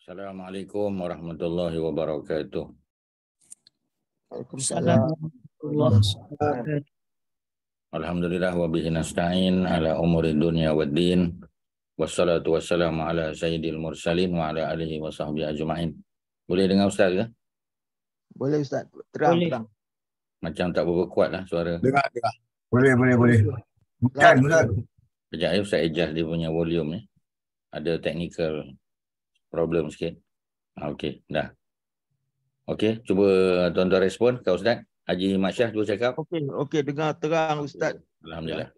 Assalamualaikum warahmatullahi wabarakatuh. Waalaikumsalam warahmatullahi wabarakatuh. Alhamdulillah wa bihi nasta'in ala umuri dunya waddin. Wassalatu wassalamu ala sayyidil mursalin wa ala alihi wa sahbihi ajma'in. Boleh dengar Ustaz ke? Boleh Ustaz, terang. Macam tak berapa kuat lah suara. Dengar. Boleh. Bukan Ustaz. Sekejap ya, Ustaz adjust dia punya volume ni. Ada technical problem sikit. Okey, dah. Okey, cuba tuan-tuan respon. Kau Ustaz Haji Mat Syah cuba cakap. Okey, dengar terang Ustaz. Alhamdulillah.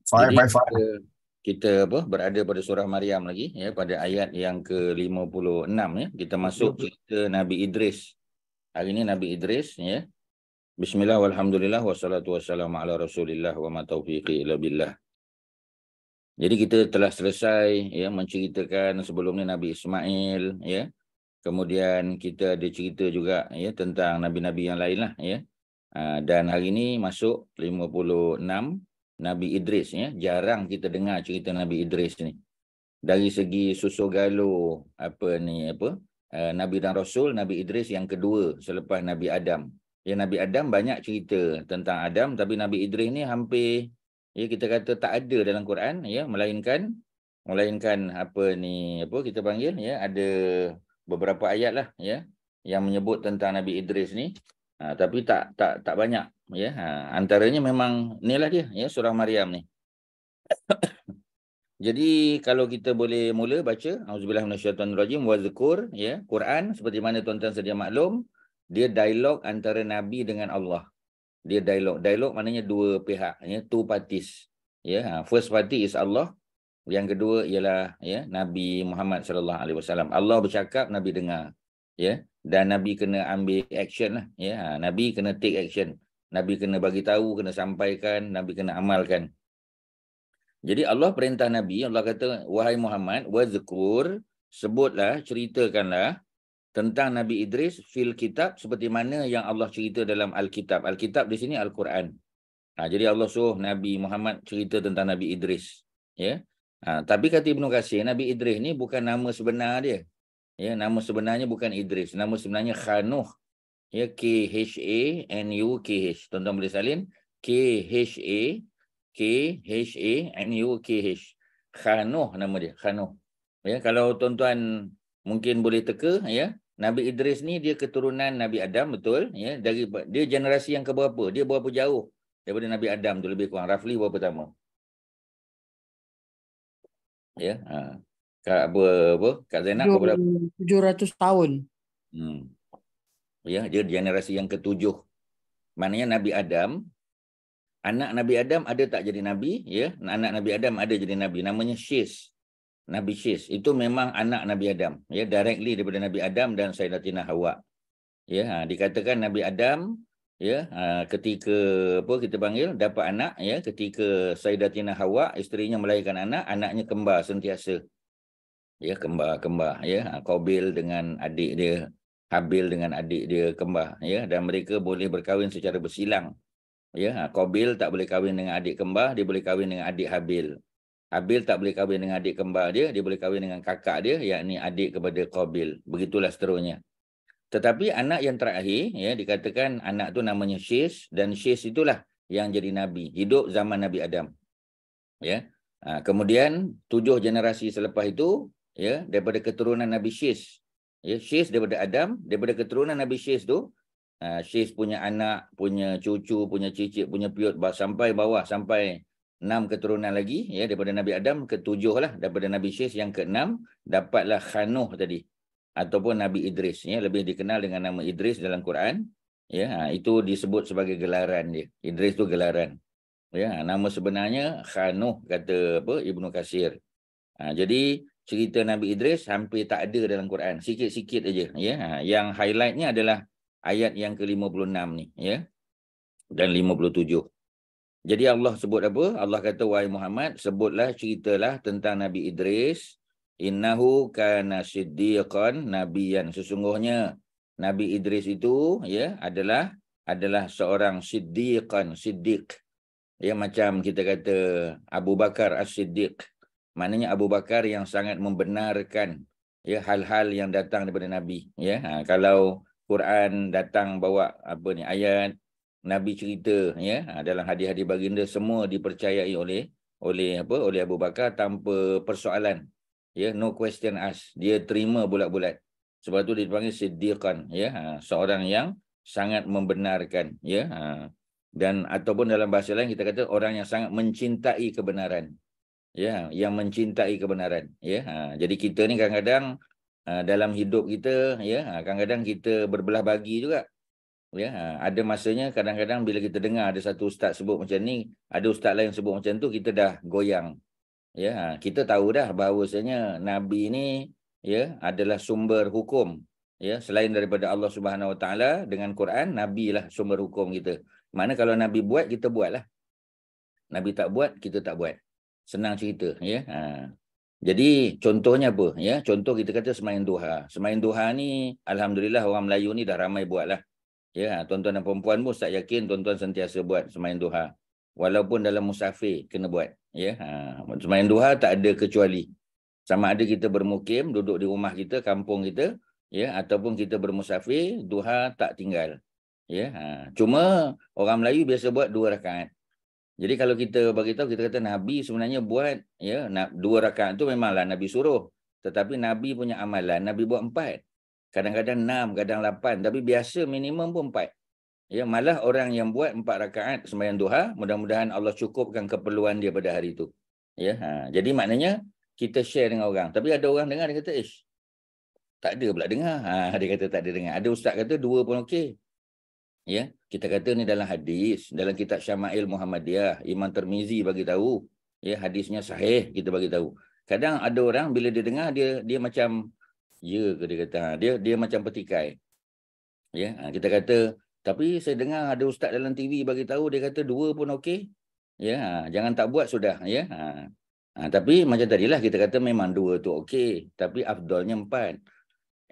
Fine. Kita berada pada surah Maryam lagi ya, pada ayat yang ke-56 ya. Kita masuk cerita Nabi Idris. Hari ini Nabi Idris ya. Bismillah walhamdulillah wassalatu wassalamu ala Rasulillah wa ma taufiqi illa billah. Jadi kita telah selesai ya menceritakan sebelum ni Nabi Ismail ya. Kemudian kita ada cerita juga ya tentang nabi-nabi yang lain lah ya. Dan hari ini masuk 56 Nabi Idris ya. Jarang kita dengar cerita Nabi Idris ni. Dari segi susu galuh Nabi dan Rasul, Nabi Idris yang kedua selepas Nabi Adam. Ya, Nabi Adam banyak cerita tentang Adam, tapi Nabi Idris ni hampir ya kita kata tak ada dalam Quran ya, melainkan kita panggil ya, ada beberapa ayat lah ya yang menyebut tentang Nabi Idris ni. Tapi tak banyak ya. Antaranya memang inilah dia ya, surah Maryam ni. Jadi kalau kita boleh mula baca auzubillahi minasyaitonirrajim wazkur ya, Quran seperti mana tuan-tuan sedia maklum, dia dialog antara nabi dengan Allah. Dia dialog maknanya dua pihak ya, two parties ya. First party is Allah, yang kedua ialah ya Nabi Muhammad sallallahu alaihi wasallam. Allah bercakap, nabi dengar ya, dan nabi kena ambil action lah ya. Nabi kena take action. Nabi kena bagi tahu, kena sampaikan, nabi kena amalkan. Jadi Allah perintah Nabi, Allah kata, wahai Muhammad, wazkur, sebutlah, ceritakanlah tentang Nabi Idris fil kitab seperti mana yang Allah cerita dalam Alkitab. Alkitab di sini Al-Quran. Jadi Allah suruh Nabi Muhammad cerita tentang Nabi Idris. Ya. Tapi kata Ibnu Katsir, Nabi Idris ni bukan nama sebenar dia. Ya, nama sebenarnya bukan Idris. Nama sebenarnya Khanuh. Ya, K-H-A-N-U-K-H. Tuan-tuan boleh salin. K-H-A-N-U-K-H. Khanuh nama dia. Khanuh. Ya, kalau tuan-tuan mungkin boleh teka ya, Nabi Idris ni dia keturunan Nabi Adam, betul ya. Dia generasi yang keberapa? Dia berapa jauh daripada Nabi Adam tu, lebih kurang roughly berapa lama? Ya, Kak Zainab berapa? 700 tahun. Ya, dia generasi yang ketujuh. Maknanya Nabi Adam, anak Nabi Adam ada tak jadi nabi ya? Anak Nabi Adam ada jadi nabi, namanya Syis. Nabi Syis itu memang anak Nabi Adam ya, directly daripada Nabi Adam dan Sayyidatina Hawa. Ya, dikatakan Nabi Adam ya, ketika kita panggil dapat anak ya, ketika Sayyidatina Hawa isterinya melahirkan anak, anaknya kembar sentiasa. Ya, kembar ya, Qabil dengan adik dia, Habil dengan adik dia kembar ya, dan mereka boleh berkahwin secara bersilang. Ya, Qabil tak boleh kahwin dengan adik kembar, dia boleh kahwin dengan adik Habil. Habil tak boleh kahwin dengan adik kembar dia boleh kahwin dengan kakak dia, yakni adik kepada Qabil. Begitulah seterusnya. Tetapi anak yang terakhir ya, dikatakan anak tu namanya Syis, dan Syis itulah yang jadi nabi, hidup zaman Nabi Adam. Ya. Kemudian 7 generasi selepas itu ya, daripada keturunan Nabi Syis. Ya, Syis daripada Adam, daripada keturunan Nabi Syis tu, Syis punya anak, punya cucu, punya cicit, punya piut sampai bawah, sampai 6 keturunan lagi ya, daripada Nabi Adam ke-7 lah, daripada Nabi Syis yang ke-6 dapatlah Khanuh tadi, ataupun Nabi Idris ya, lebih dikenal dengan nama Idris dalam Quran ya. Itu disebut sebagai gelaran dia. Idris tu gelaran ya, nama sebenarnya Khanuh kata Ibnu Katsir. Jadi cerita Nabi Idris hampir tak ada dalam Quran, sikit-sikit aja ya. Yang highlightnya adalah ayat yang ke-56 ni ya, dan 57. Jadi Allah sebut apa? Allah kata, wahai Muhammad, sebutlah, ceritalah tentang Nabi Idris. Innahu kana siddiqan nabiyyan. Sesungguhnya Nabi Idris itu ya adalah seorang siddiqan, siddiq. Ya, macam kita kata Abu Bakar As-Siddiq. Maknanya Abu Bakar yang sangat membenarkan ya, hal-hal yang datang daripada Nabi, ya. Kalau Quran datang bawa ayat, Nabi cerita, ya, dalam hadis-hadis baginda, semua dipercayai oleh Abu Bakar tanpa persoalan, ya, no question asked, dia terima bulat-bulat. Sebab tu dia dipanggil siddiqan, ya, seorang yang sangat membenarkan, ya. Dan ataupun dalam bahasa lain kita kata orang yang sangat mencintai kebenaran, ya, yang mencintai kebenaran, ya. Jadi kita ni kadang-kadang dalam hidup kita, ya, kadang-kadang kita berbelah bagi juga, ya. Ada masanya kadang-kadang bila kita dengar ada satu ustaz sebut macam ni, ada ustaz lain sebut macam tu, kita dah goyang, ya. Kita tahu dah bahawasanya Nabi ni, ya, adalah sumber hukum, ya, selain daripada Allah Subhanahu Wa Taala dengan Quran, Nabi lah sumber hukum kita. Mana kalau Nabi buat, kita buatlah. Nabi tak buat, kita tak buat. Senang cerita, ya. Jadi contohnya apa, ya? Contoh kita kata sembahyang duha. Sembahyang duha ni alhamdulillah orang Melayu ni dah ramai buatlah. Ya, tuan-tuan dan perempuan pun tak yakin tuan-tuan sentiasa buat sembahyang duha. Walaupun dalam musafir kena buat, ya. Sembahyang duha tak ada kecuali. Sama ada kita bermukim, duduk di rumah kita, kampung kita, ya, ataupun kita bermusafir, duha tak tinggal. Ya, cuma orang Melayu biasa buat 2 rakaat. Jadi kalau kita bagi tahu, kita kata Nabi sebenarnya buat, ya, 2 rakaat tu memanglah Nabi suruh. Tetapi Nabi punya amalan, Nabi buat 4. Kadang-kadang 6, kadang 8. Tapi biasa minimum pun 4. Ya, malah orang yang buat 4 rakaat sembahyang duha, mudah-mudahan Allah cukupkan keperluan dia pada hari itu. Ya, jadi maknanya kita share dengan orang. Tapi ada orang dengar, dia kata, tak ada pula dengar. Dia kata tak ada dengar. Ada ustaz kata 2 pun okey. Ya, kita kata ni dalam hadis, dalam kitab Syama'il Muhammadiyah, Imam Tirmizi bagi tahu, ya, hadisnya sahih, kita bagi tahu. Kadang ada orang bila dia dengar, dia macam ya ke, dia kata dia macam petikai. Ya, kita kata tapi saya dengar ada ustaz dalam TV bagi tahu, dia kata 2 pun okey. Ya, jangan tak buat sudah, ya. Tapi macam tadilah kita kata memang 2 tu okey, tapi afdalnya 4.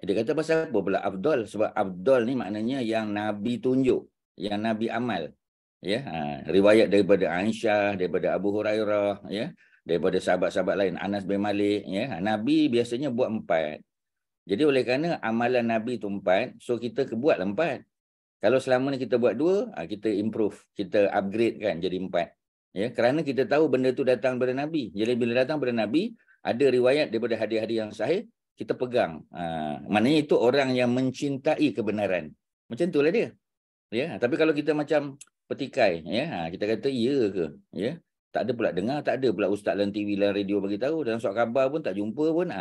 Dia kata pasal apa pula afdal? Sebab afdal ni maknanya yang Nabi tunjuk, yang Nabi amal. Ya, riwayat daripada Aisyah, daripada Abu Hurairah, ya, daripada sahabat-sahabat lain, Anas bin Malik, ya. Nabi biasanya buat 4. Jadi oleh kerana amalan Nabi tu 4, so kita buatlah 4. Kalau selama ni kita buat 2, kita improve, kita upgrade kan jadi 4. Ya, kerana kita tahu benda tu datang daripada Nabi. Jadi bila datang daripada Nabi, ada riwayat daripada hadis-hadis yang sahih, kita pegang. Maknanya itu orang yang mencintai kebenaran. Macam itulah dia. Ya, tapi kalau kita macam petikai, ya, kita kata ya ke, ya, tak ada pula dengar, tak ada pula ustaz dalam TV, dalam radio bagi tahu, dalam surat khabar pun tak jumpa pun,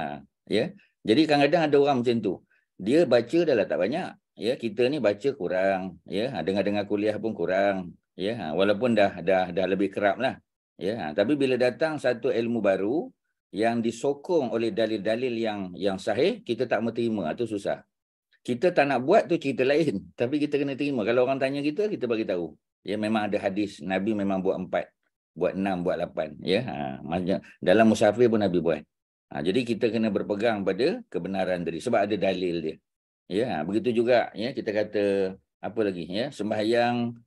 ya. Jadi kadang-kadang ada orang macam tu. Dia baca dah lah tak banyak, ya. Kita ni baca kurang, ya. Dengar-dengar kuliah pun kurang, ya. Walaupun dah lebih kerap lah, ya. Tapi bila datang satu ilmu baru yang disokong oleh dalil-dalil yang sahih, kita tak mau terima, itu susah. Kita tak nak buat tu cerita lain, tapi kita kena terima. Kalau orang tanya kita bagi tahu. Ya, memang ada hadis Nabi memang buat 4, buat 6, buat 8, ya. Dalam musafir pun Nabi buat. Jadi kita kena berpegang pada kebenaran tadi sebab ada dalil dia. Ya, begitu juga, ya, kita kata apa lagi, ya, sembahyang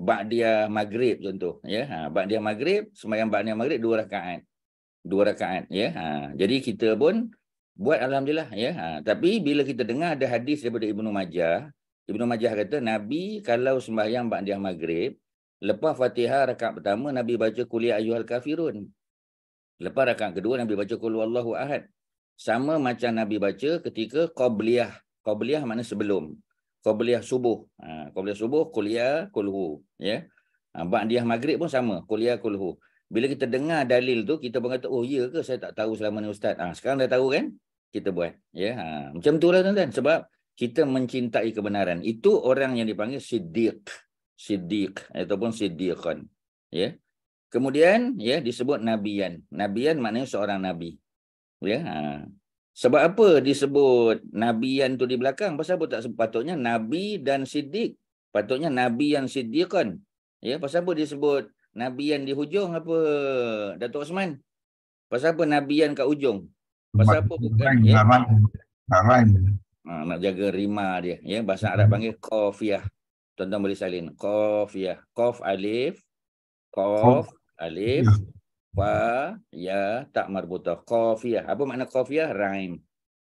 ba'diyah maghrib contoh, ya. Ba'diyah maghrib, sembahyang ba'diyah maghrib 2 rakaat. 2 rakaat, ya. Jadi kita pun buat alhamdulillah, ya. Tapi bila kita dengar ada hadis daripada Ibnu Majah kata Nabi kalau sembahyang ba'diyah maghrib, lepas Fatihah rakaat pertama Nabi baca qul ya ayyuhal kafirun. Lepas rakaat kedua Nabi baca qul huwallahu ahad. Sama macam Nabi baca ketika qabliyah. Qabliyah makna sebelum. Qabliyah subuh. Qabliyah subuh qul ya qul hu, ya. Ba'diyah maghrib pun sama, qul ya qul hu. Bila kita dengar dalil tu, kita pun kata, oh ya ke, saya tak tahu selama ni ustaz. Sekarang dah tahu kan? Kita buat. Ya, macam itulah tuan-tuan. Sebab kita mencintai kebenaran. Itu orang yang dipanggil siddiq. Siddiq ataupun siddiqan. Ya. Kemudian, ya, disebut nabiyan. Nabiyan maknanya seorang nabi. Ya. Sebab apa disebut nabiyan tu di belakang? Pasal apa tak sepatutnya nabi dan siddiq? Patutnya nabi yang siddiqan. Ya, pasal apa disebut nabiyan di hujung apa, Datuk Osman? Pasal apa nabiyan kat ujung? Pasal apa bukan? Ya? Nak jaga rima dia. Ya, bahasa Arab panggil qafiyah. Tuan-tuan boleh salin. Qafiyah. Qaf alif. Qaf alif. Fa, ya, tak marbutah. Qafiyah. Apa makna qafiyah? Rhyme.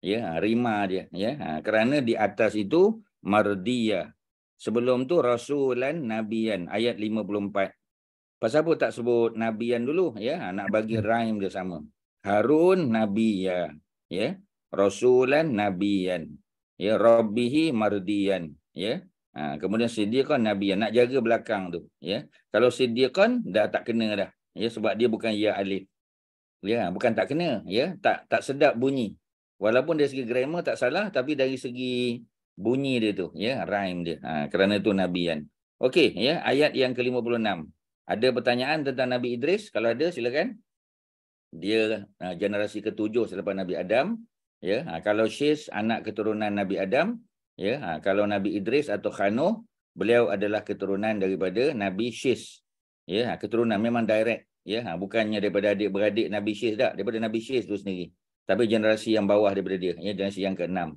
Ya, rima dia. Ya, kerana di atas itu mardiyah. Sebelum tu rasulan nabiyan. Ayat 54. Pasal apa tak sebut nabiyan dulu? Ya, nak bagi rhyme dia sama. Harun nabiya. Ya, rasulan nabiyan. Ya, rabbihi mardiyan. Ya. Kemudian siddiqan nabiyan. Nak jaga belakang tu. Ya. Kalau siddiqan dah tak kena dah. Ya, sebab dia bukan ya alif. Ya, bukan tak kena. Ya, tak sedap bunyi. Walaupun dari segi grammar tak salah, tapi dari segi bunyi dia tu, ya, rhyme dia. Kerana tu nabiyan. Okey, ya, ayat yang ke-56. Ada pertanyaan tentang Nabi Idris? Kalau ada, silakan. Dia generasi ke-7 selepas Nabi Adam. Ya, kalau Syis anak keturunan Nabi Adam. Ya, kalau Nabi Idris atau Khanuh, beliau adalah keturunan daripada Nabi Syis. Ya, keturunan memang direct. Ya, bukannya daripada adik-beradik Nabi Syis tak, daripada Nabi Syis tu sendiri. Tapi generasi yang bawah daripada dia, ya, generasi yang ke-6.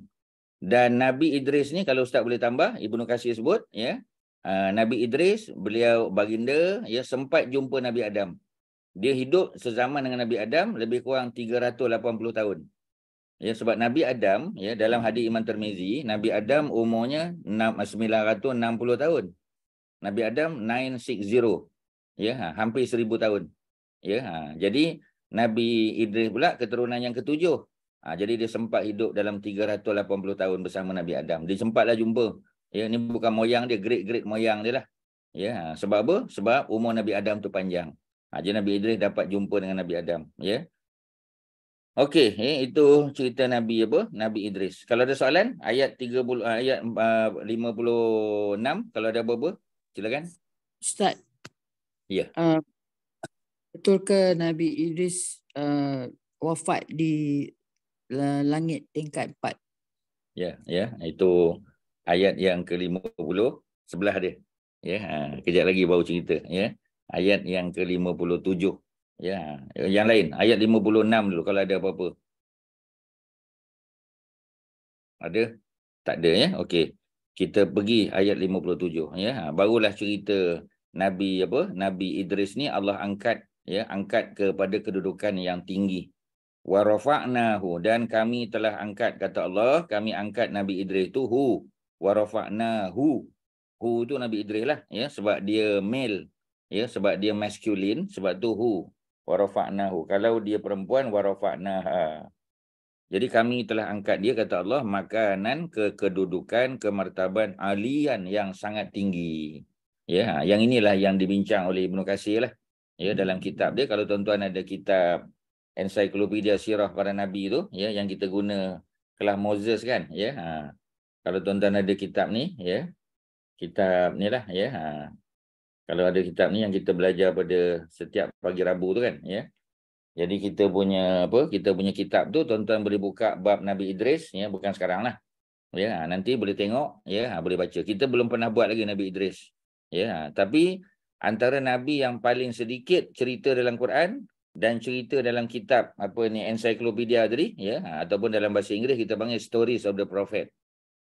Dan Nabi Idris ni kalau Ustaz boleh tambah, Ibnu Katsir sebut, ya, Nabi Idris, beliau baginda, ya, sempat jumpa Nabi Adam. Dia hidup sezaman dengan Nabi Adam lebih kurang 380 tahun. Ya, sebab Nabi Adam, ya, dalam hadis Imam Tirmizi, Nabi Adam umurnya 960 tahun. Nabi Adam 960. Ya, hampir 1000 tahun. Ya, jadi Nabi Idris pula keturunan yang ke-7. Jadi dia sempat hidup dalam 380 tahun bersama Nabi Adam. Dia sempatlah jumpa. Ya, ni bukan moyang dia, great moyang dia lah. Ya, sebab apa? Sebab umur Nabi Adam tu panjang. Jadi Nabi Idris dapat jumpa dengan Nabi Adam. Ya. Okey, itu cerita Nabi apa? Nabi Idris. Kalau ada soalan, ayat 56, kalau ada apa-apa, silakan. Ustaz. Ya. Betul ke Nabi Idris wafat di langit tingkat 4? Ya, itu ayat yang ke-50 sebelah dia. Ya, kejap lagi baru cerita, ya. Ayat yang ke-57. Ya, yang lain, ayat 56 dulu kalau ada apa-apa. Ada? Tak ada, ya. Okey. Kita pergi ayat 57, ya. Barulah cerita Nabi Nabi Idris ni Allah angkat, ya, angkat kepada kedudukan yang tinggi. Wa rafa'nahu, dan kami telah angkat, kata Allah, kami angkat Nabi Idris tu wa rafa'nahu. Tu Nabi Idris lah, ya, sebab dia male, ya, sebab dia masculine, sebab tu wa rafa'nahu. Kalau dia perempuan, wa rafa'naha. Jadi kami telah angkat dia, kata Allah, makanan kedudukan, kemartaban alian yang sangat tinggi. Ya, yang inilah yang dibincang oleh Ibnu Katsir lah. Ya, dalam kitab dia, kalau tuan-tuan ada kitab ensiklopedia sirah para nabi tu, ya, yang kita guna kelas Moses kan, ya. Kalau tuan-tuan ada kitab ni, ya. Kitab ni lah, ya. Kalau ada kitab ni yang kita belajar pada setiap pagi Rabu tu kan, ya. Jadi kita punya kitab tu tuan-tuan boleh buka bab Nabi Idris, ya, bukan sekarang lah. Ya, nanti boleh tengok, ya, boleh baca. Kita belum pernah buat lagi Nabi Idris. Ya, tapi antara nabi yang paling sedikit cerita dalam Quran dan cerita dalam kitab ensiklopedia tadi, ya, ataupun dalam bahasa Inggeris kita panggil Stories of the Prophet.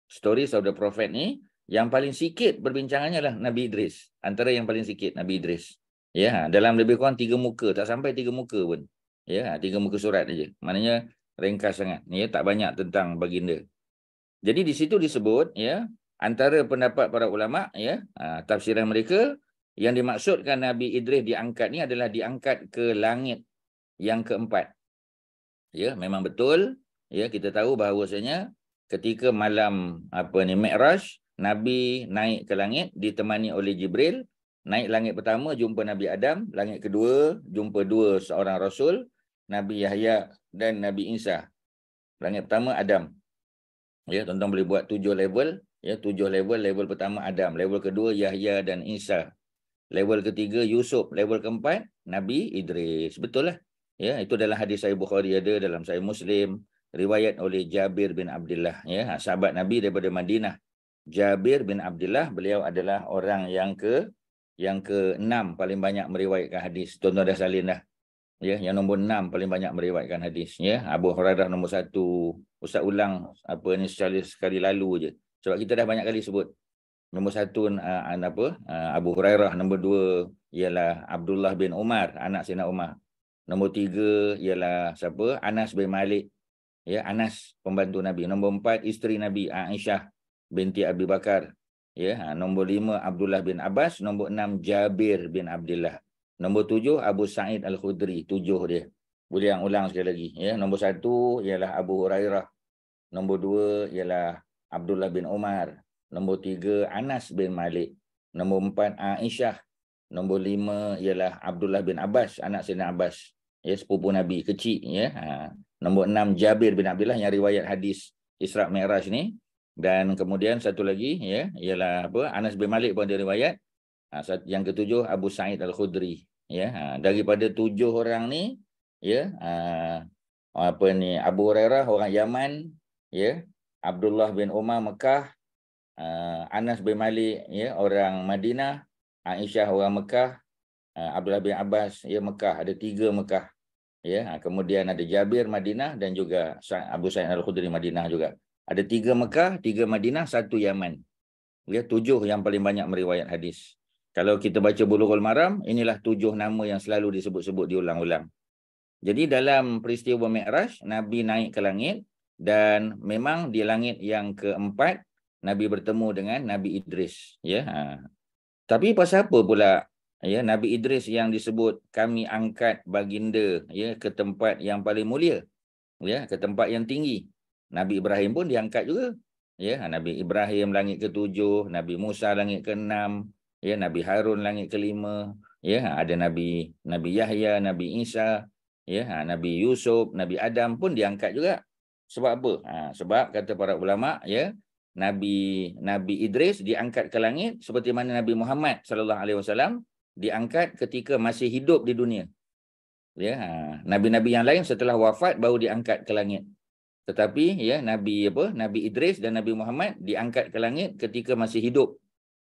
Stories of the Prophet ni yang paling sikit perbincangannya lah Nabi Idris. Antara yang paling sikit Nabi Idris. Ya, dalam lebih kurang 3 muka, tak sampai 3 muka pun. Ya, 3 muka surat aja. Maknanya ringkas sangat. Ya, tak banyak tentang baginda. Jadi di situ disebut, ya, antara pendapat para ulama, ya, tafsiran mereka yang dimaksudkan Nabi Idris diangkat ni adalah diangkat ke langit yang keempat. Ya, memang betul. Ya, kita tahu bahawasanya ketika malam Mi'raj, Nabi naik ke langit ditemani oleh Jibril. Naik langit pertama jumpa Nabi Adam, langit kedua jumpa 2 seorang rasul, Nabi Yahya dan Nabi Isa. Langit pertama Adam. Ya, tuan-tuan boleh buat 7 level, ya, 7 level. Level pertama Adam, level kedua Yahya dan Isa. Level ketiga Yusuf, level keempat Nabi Idris. Betul lah. Ya, itu dalam hadis Sahih Bukhari ada, dalam Sahih Muslim, riwayat oleh Jabir bin Abdullah, ya, sahabat Nabi daripada Madinah. Jabir bin Abdullah, beliau adalah orang yang ke-6 paling banyak meriwayatkan hadis. Tuan-tuan dah salin dah. Ya, yang nombor 6 paling banyak meriwayatkan hadis, ya. Abu Hurairah nombor 1. Ustaz ulang sekali lalu je. Sebab kita dah banyak kali sebut. Nombor 1 Abu Hurairah, nombor 2 ialah Abdullah bin Umar, anak Sayyidina Umar. Nombor 3 ialah siapa? Anas bin Malik. Ya, Anas pembantu Nabi. Nombor 4 isteri Nabi Aisyah binti Abi Bakar. Ya, nombor 5 Abdullah bin Abbas, nombor 6 Jabir bin Abdullah. Nombor 7 Abu Sa'id Al-Khudri, 7 dia. Boleh yang ulang sekali lagi, ya. Nombor 1 ialah Abu Hurairah. Nombor 2 ialah Abdullah bin Umar. Nombor 3 Anas bin Malik. Nombor 4 Aisyah. Nombor 5 ialah Abdullah bin Abbas, anak Sayyidina Abbas. Ya, sepupu Nabi kecil, ya. Nombor 6 Jabir bin Abdullah yang riwayat hadis Isra Mi'raj ni. Dan kemudian satu lagi, ya, ialah apa? Anas bin Malik pun dia riwayat. Yang ketujuh Abu Sa'id Al-Khudri, ya. Daripada 7 orang ni, ya, apa ni, Abu Hurairah orang Yaman, ya, Abdullah bin Umar Mekah, Anas bin Malik, ya, orang Madinah, Aisyah orang Mekah, Abdullah bin Abbas, ya, Mekah. Ada 3 Mekah, ya. Kemudian ada Jabir Madinah dan juga Abu Sa'id Al-Khudri Madinah juga. Ada 3 Mekah, 3 Madinah, 1 Yaman. Ya, 7 yang paling banyak meriwayat hadis. Kalau kita baca Bulughul Maram, inilah 7 nama yang selalu disebut-sebut diulang-ulang. Jadi dalam peristiwa Mi'raj, Nabi naik ke langit dan memang di langit yang keempat Nabi bertemu dengan Nabi Idris, ya. Tapi pasal apa pula, ya, Nabi Idris yang disebut kami angkat baginda, ya, ke tempat yang paling mulia, ya, ke tempat yang tinggi. Nabi Ibrahim pun diangkat juga, ya. Nabi Ibrahim langit ke-7, Nabi Musa langit ke-6, ya, Nabi Harun langit ke-5, ya, ada Nabi Yahya, Nabi Isa, ya, Nabi Yusuf, Nabi Adam pun diangkat juga. Sebab apa? Sebab kata para ulama, ya, Nabi Idris diangkat ke langit seperti mana Nabi Muhammad sallallahu alaihi wasallam diangkat ketika masih hidup di dunia. Ya, nabi-nabi yang lain setelah wafat baru diangkat ke langit. Tetapi, ya, Nabi Idris dan Nabi Muhammad diangkat ke langit ketika masih hidup.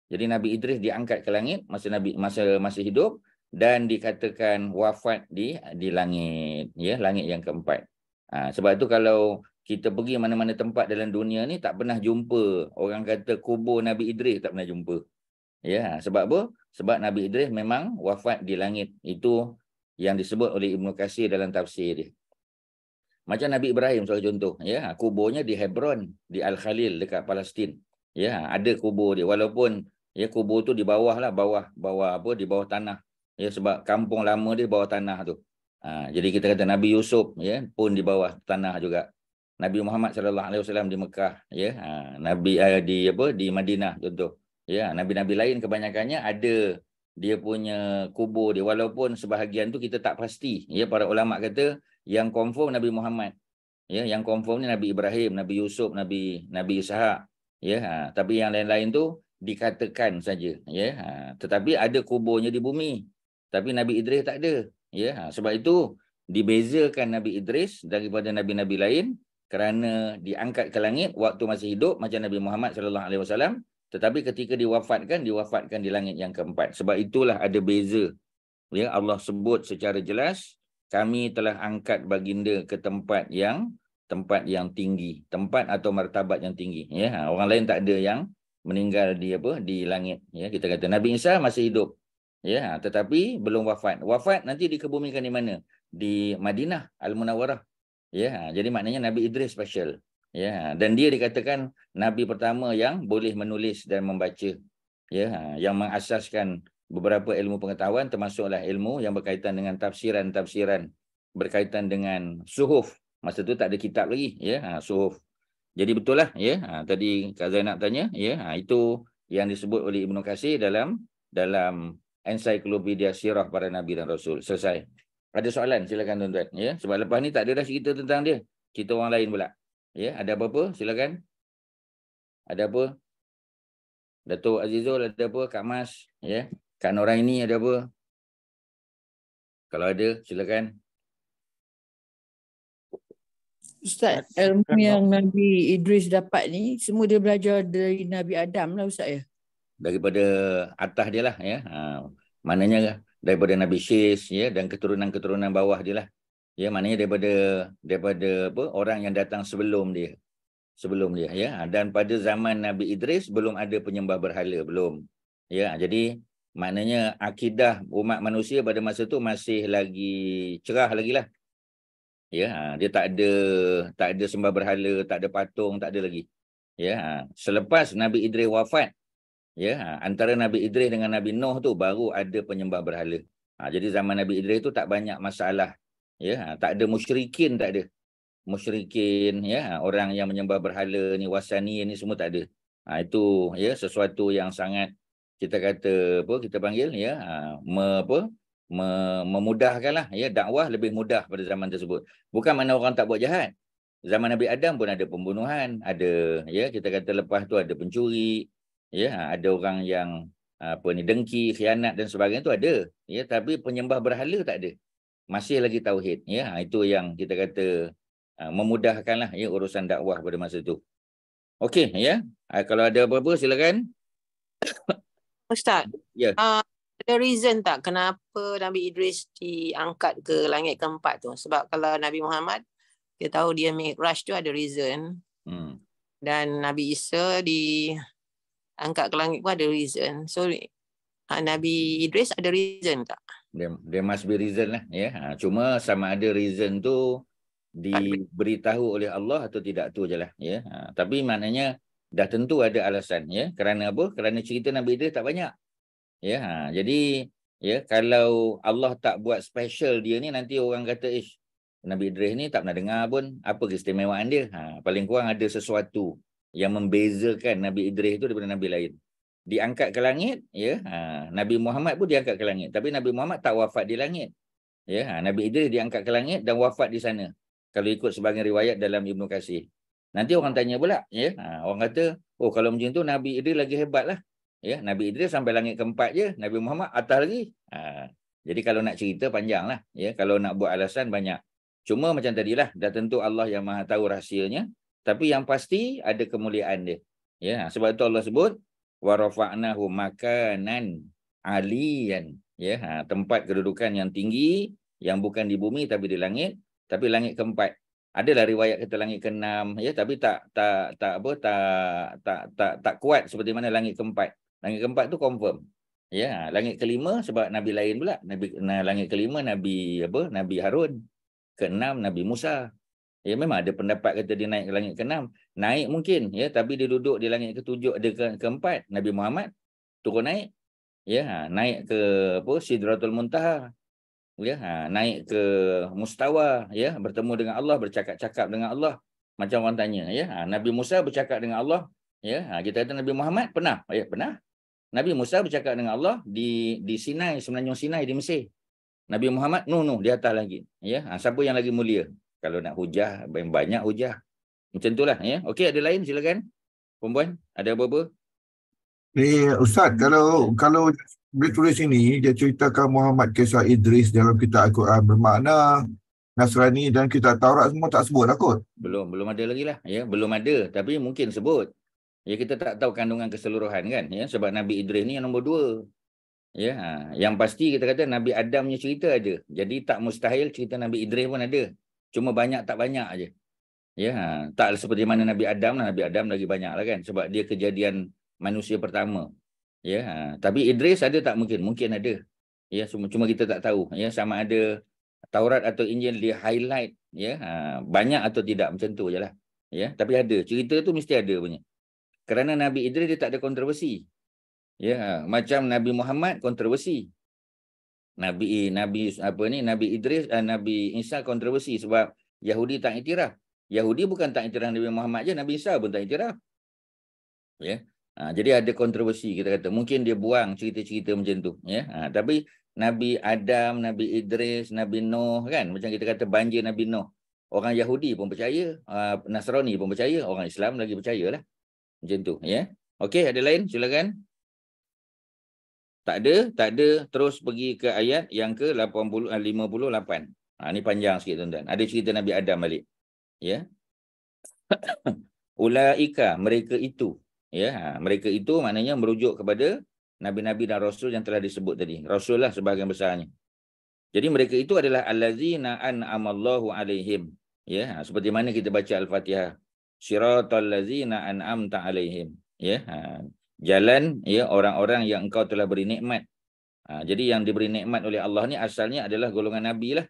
Jadi Nabi Idris diangkat ke langit masa masih hidup dan dikatakan wafat di langit, ya, langit yang keempat. Sebab itu kalau kita pergi mana-mana tempat dalam dunia ni tak pernah jumpa orang kata kubur Nabi Idris, tak pernah jumpa. Ya, sebab apa? Sebab Nabi Idris memang wafat di langit. Itu yang disebut oleh Ibnu Katsir dalam tafsir dia. Macam Nabi Ibrahim sebagai contoh, ya, kuburnya di Hebron, di Al-Khalil dekat Palestin. Ya, ada kubur dia walaupun, ya, kubur tu di bawah lah, di bawah tanah. Ya, sebab kampung lama dia bawah tanah tu. Jadi kita kata Nabi Yusuf, ya, pun di bawah tanah juga. Nabi Muhammad sallallahu alaihi wasallam di Mekah, ya. Nabi di Madinah contoh. Ya, nabi-nabi lain kebanyakannya ada dia punya kubur dia walaupun sebahagian tu kita tak pasti. Ya, para ulama kata yang confirm Nabi Muhammad. Ya, yang confirm ni Nabi Ibrahim, Nabi Yusuf, Nabi Ishaq. Ya, tapi yang lain-lain tu dikatakan saja, ya. Tetapi ada kuburnya di bumi. Tapi Nabi Idris tak ada. Ya, sebab itu dibezakan Nabi Idris daripada nabi-nabi lain kerana diangkat ke langit waktu masih hidup macam Nabi Muhammad sallallahu alaihi wasallam, tetapi ketika diwafatkan di langit yang keempat. Sebab itulah ada beza. Ya, Allah sebut secara jelas, kami telah angkat baginda ke tempat yang tinggi, tempat atau martabat yang tinggi. Ya, orang lain tak ada yang meninggal di langit. Ya, kita kata Nabi Isa masih hidup. Ya, tetapi belum wafat. Wafat nanti dikebumikan di mana? Di Madinah Al-Munawwarah. Ya, jadi maknanya Nabi Idris special. Ya, dan dia dikatakan nabi pertama yang boleh menulis dan membaca. Ya, yang mengasaskan beberapa ilmu pengetahuan termasuklah ilmu yang berkaitan dengan tafsiran berkaitan dengan suhuf. Masa tu tak ada kitab lagi, ya, suhuf. Jadi betul lah, ya. Tadi Kak Zainab tanya, ya, itu yang disebut oleh Ibnu Katsir dalam ensiklopedia sirah para nabi dan rasul. Selesai. Ada soalan, silakan tuan-tuan, ya. Sebab lepas ni tak ada dah cerita tentang dia. Kita orang lain pula. Ya, ada apa-apa? Silakan. Ada apa? Datuk Azizul ada apa? Kak Mas, ya. Kak Noraini ada apa? Kalau ada, silakan. Ustaz, ilmu yang Nabi Idris dapat ni semua dia belajar dari Nabi Adam lah Ustaz, ya? Daripada atas dia lah, ya. Maknanya daripada Nabi Syis, ya, dan keturunan bawah dia lah. Ya, maknanya daripada apa, orang yang datang sebelum dia, ya. Dan pada zaman Nabi Idris belum ada penyembah berhala, belum. Ya, jadi Maknanya akidah umat manusia pada masa tu masih lagi cerah lagi lah. Ya, dia tak ada sembah berhala, tak ada patung, tak ada lagi. Ya, selepas Nabi Idris wafat, ya, antara Nabi Idris dengan Nabi Nuh tu baru ada penyembah berhala. Jadi zaman Nabi Idris tu tak banyak masalah. Ya, tak ada musyrikin, tak ada. Musyrikin, ya, orang yang menyembah berhala ni, wasani ni semua tak ada. Itu ya sesuatu yang sangat kita kata apa, kita panggil ya memudahkanlah ya, dakwah lebih mudah pada zaman tersebut. Bukan mana orang tak buat jahat. Zaman Nabi Adam pun ada pembunuhan, ada ya kita kata lepas tu ada pencuri, ya, ada orang yang apa ni dengki, khianat dan sebagainya tu ada, ya, tapi penyembah berhala tak ada. Masih lagi tauhid, ya. Itu yang kita kata memudahkanlah ya urusan dakwah pada masa tu. Okey, ya. Kalau ada apa-apa silakan. Ustaz, Ya. ada reason tak kenapa Nabi Idris diangkat ke langit keempat tu? Sebab kalau Nabi Muhammad, kita tahu dia Mi'raj tu ada reason. Dan Nabi Isa diangkat ke langit pun ada reason. So, Nabi Idris ada reason tak? There must be reason lah. Ya. Cuma sama ada reason tu diberitahu oleh Allah atau tidak tu je lah. Ya. Tapi maknanya dah tentu ada alasan. Ya. Kerana apa? Kerana cerita Nabi Idris tak banyak. Ya, jadi ya kalau Allah tak buat special dia ni, nanti orang kata Nabi Idris ni tak pernah dengar pun, apa keistimewaan dia. Paling kurang ada sesuatu yang membezakan Nabi Idris itu daripada Nabi lain. Diangkat ke langit, ya. Nabi Muhammad pun diangkat ke langit, tapi Nabi Muhammad tak wafat di langit. Ya, Nabi Idris diangkat ke langit dan wafat di sana. Kalau ikut sebagian riwayat dalam Ibnu Katsir. Nanti orang tanya pula, ya. Orang kata, oh kalau macam tu Nabi Idris lagi hebatlah. Ya, Nabi Idris sampai langit keempat je, Nabi Muhammad atas lagi. Jadi kalau nak cerita panjanglah, ya. Kalau nak buat alasan banyak. Cuma macam tadilah, dah tentu Allah yang Maha tahu rahsianya, tapi yang pasti ada kemuliaan dia. Ya, sebab itu Allah sebut wa rafa'nahu makanan aliyan, ya, tempat kedudukan yang tinggi, yang bukan di bumi tapi di langit, tapi langit keempat. Adalah riwayat kata langit ke-6, ya, tapi tak kuat seperti mana langit keempat. Langit keempat tu confirm. Ya, langit kelima sebab nabi lain pula. Langit kelima Nabi Harun. Ke-6 Nabi Musa. Ya, memang ada pendapat kata dia naik ke langit ke-6. Naik mungkin, ya, tapi dia duduk di langit ke-7, ada ke-4 Nabi Muhammad turun naik. Ya, naik ke Sidratul Muntaha. Ya, naik ke Mustawa, ya, bertemu dengan Allah, bercakap-cakap dengan Allah. Macam orang tanya, ya, Nabi Musa bercakap dengan Allah. Ya, kita kata Nabi Muhammad pernah. Ya, pernah. Nabi Musa bercakap dengan Allah di Sinai, semenanjung Sinai di Mesir. Nabi Muhammad di atas lagi. Ya, siapa yang lagi mulia? Kalau nak hujah, banyak hujah. Macam itulah, ya. Okey, ada lain silakan. Perempuan, ada apa-apa? Ustaz, kalau boleh tulis ini, dia ceritakan Muhammad kisah Idris dalam kitab Al-Quran bermakna Nasrani dan kitab Taurat semua tak sebut lah kot. Belum ada lagi lah. Ya, belum ada. Tapi mungkin sebut. Ya, kita tak tahu kandungan keseluruhan kan. Ya, sebab Nabi Idris ni yang nombor 2. Ya, yang pasti kita kata Nabi Adam punya cerita ada. Jadi tak mustahil cerita Nabi Idris pun ada. Cuma banyak tak banyak aja. Ya, tak seperti mana Nabi Adam lah. Nabi Adam lagi banyak lah kan. Sebab dia kejadian manusia pertama. Ya, tapi Idris ada tak? Mungkin ada. Ya, cuma kita tak tahu. Ya, sama ada Taurat atau Injil dia highlight, ya, banyak atau tidak, macam tu je lah. Ya, tapi ada. Cerita tu mesti ada punya. Kerana Nabi Idris dia tak ada kontroversi. Ya, macam Nabi Muhammad kontroversi. Nabi Idris, Nabi Isa kontroversi sebab Yahudi tak iktiraf. Yahudi bukan tak iktiraf Nabi Muhammad je, Nabi Isa pun tak iktiraf. Ya. Jadi ada kontroversi kita kata. Mungkin dia buang cerita-cerita macam tu, ya. Tapi Nabi Adam, Nabi Idris, Nabi Nuh kan, macam kita kata banjir Nabi Nuh. Orang Yahudi pun percaya, Nasrani pun percaya, orang Islam lagi percayalah. Macam tu, ya. Okey, ada lain? Silakan. Tak ada, terus pergi ke ayat yang ke 58. Ini panjang sikit tuan-tuan. Ada cerita Nabi Adam balik. Ya. Ulaika, mereka itu. Ya, mereka itu maknanya merujuk kepada nabi-nabi dan rasul yang telah disebut tadi. Rasul lah sebahagian besarnya. Jadi mereka itu adalah allazina an'amallahu alaihim. Ya, seperti mana kita baca Al-Fatihah. Siratal ladzina an'amta alaihim. Ya, jalan ya orang-orang yang engkau telah beri nikmat Jadi yang diberi nikmat oleh Allah ni asalnya adalah golongan nabi lah.